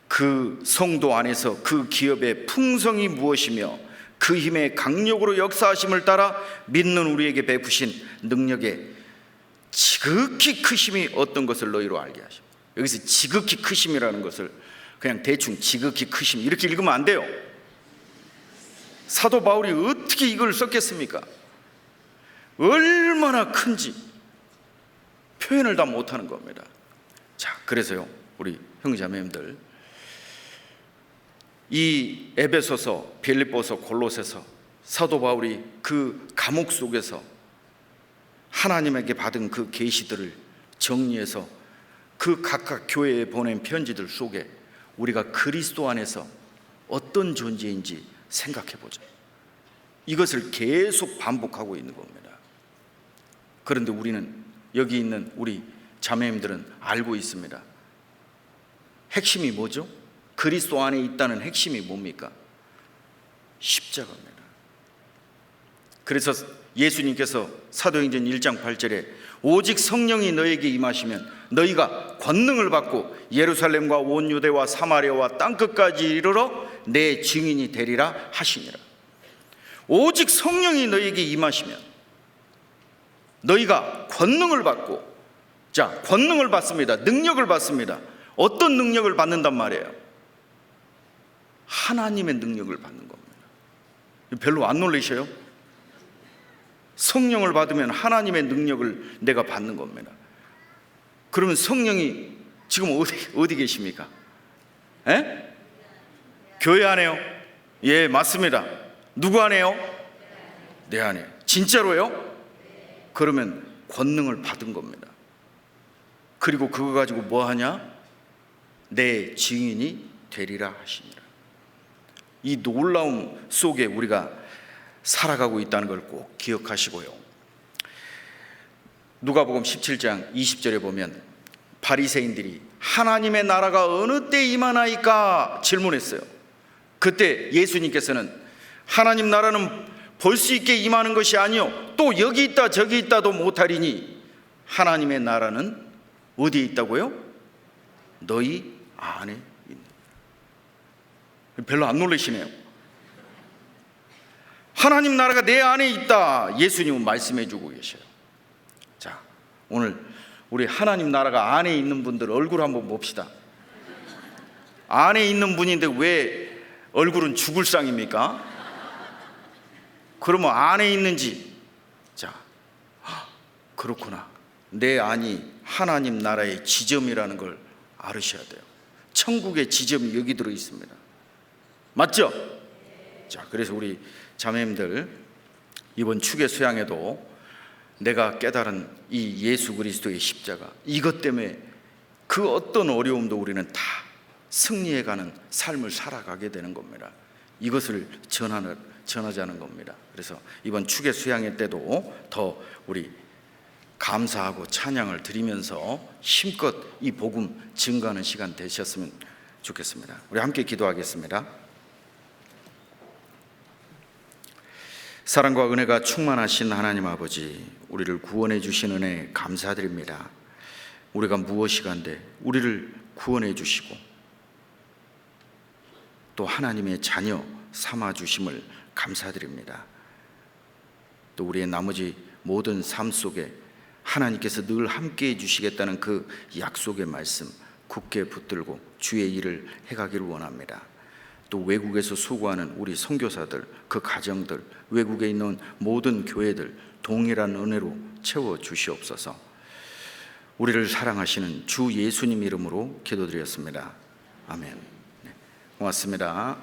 그 성도 안에서 그 기업의 풍성이 무엇이며 그 힘의 강력으로 역사하심을 따라 믿는 우리에게 베푸신 능력의 지극히 크심이 어떤 것을 너희로 알게 하십니다. 여기서 지극히 크심이라는 것을 그냥 대충 지극히 크심 이렇게 읽으면 안 돼요. 사도 바울이 어떻게 이걸 썼겠습니까? 얼마나 큰지 표현을 다 못하는 겁니다. 자, 그래서요, 우리 형제자매님들, 이 에베소서, 빌립보서, 골로새서, 사도 바울이 그 감옥 속에서 하나님에게 받은 그 계시들을 정리해서 그 각각 교회에 보낸 편지들 속에 우리가 그리스도 안에서 어떤 존재인지 생각해 보자. 이것을 계속 반복하고 있는 겁니다. 그런데 우리는, 여기 있는 우리 자매님들은 알고 있습니다. 핵심이 뭐죠? 그리스도 안에 있다는 핵심이 뭡니까? 십자가입니다. 그래서 예수님께서 사도행전 1장 8절에 오직 성령이 너에게 임하시면 너희가 권능을 받고 예루살렘과 온 유대와 사마리아와 땅끝까지 이르러 내 증인이 되리라 하시니라. 오직 성령이 너에게 임하시면 너희가 권능을 받고, 자, 권능을 받습니다. 능력을 받습니다. 어떤 능력을 받는단 말이에요? 하나님의 능력을 받는 겁니다. 별로 안 놀라셔요? 성령을 받으면 하나님의 능력을 내가 받는 겁니다. 그러면 성령이 지금 어디 계십니까? 에? 교회 안에요? 예, 맞습니다. 누구 안에요? 내 안에. 진짜로요? 그러면 권능을 받은 겁니다. 그리고 그거 가지고 뭐 하냐? 내 증인이 되리라 하시니라. 이 놀라움 속에 우리가 살아가고 있다는 걸 꼭 기억하시고요. 누가복음 17장 20절에 보면 바리새인들이 하나님의 나라가 어느 때 임하나이까 질문했어요. 그때 예수님께서는 하나님 나라는 볼 수 있게 임하는 것이 아니요 또 여기 있다 저기 있다도 못하리니 하나님의 나라는 어디에 있다고요? 너희 안에 있는. 별로 안 놀라시네요. 하나님 나라가 내 안에 있다, 예수님은 말씀해 주고 계셔요. 자, 오늘 우리 하나님 나라가 안에 있는 분들 얼굴 한번 봅시다. 안에 있는 분인데 왜 얼굴은 죽을 상입니까? 그러면 안에 있는지, 자, 그렇구나, 내 안이 하나님 나라의 지점이라는 걸 알으셔야 돼요. 천국의 지점이 여기 들어 있습니다. 맞죠? 자, 그래서 우리 자매님들, 이번 축의 수양에도 내가 깨달은 이 예수 그리스도의 십자가, 이것 때문에 그 어떤 어려움도 우리는 다 승리해가는 삶을 살아가게 되는 겁니다. 이것을 전하자는 겁니다. 그래서 이번 축의 수양회 때도 더 우리 감사하고 찬양을 드리면서 힘껏 이 복음 증거하는 시간 되셨으면 좋겠습니다. 우리 함께 기도하겠습니다. 사랑과 은혜가 충만하신 하나님 아버지, 우리를 구원해 주신 은혜 감사드립니다. 우리가 무엇이간데 우리를 구원해 주시고 또 하나님의 자녀 삼아 주심을 감사드립니다. 또 우리의 나머지 모든 삶 속에 하나님께서 늘 함께해 주시겠다는 그 약속의 말씀 굳게 붙들고 주의 일을 해가기를 원합니다. 또 외국에서 수고하는 우리 선교사들, 그 가정들, 외국에 있는 모든 교회들 동일한 은혜로 채워 주시옵소서. 우리를 사랑하시는 주 예수님 이름으로 기도드렸습니다. 아멘. 네, 고맙습니다.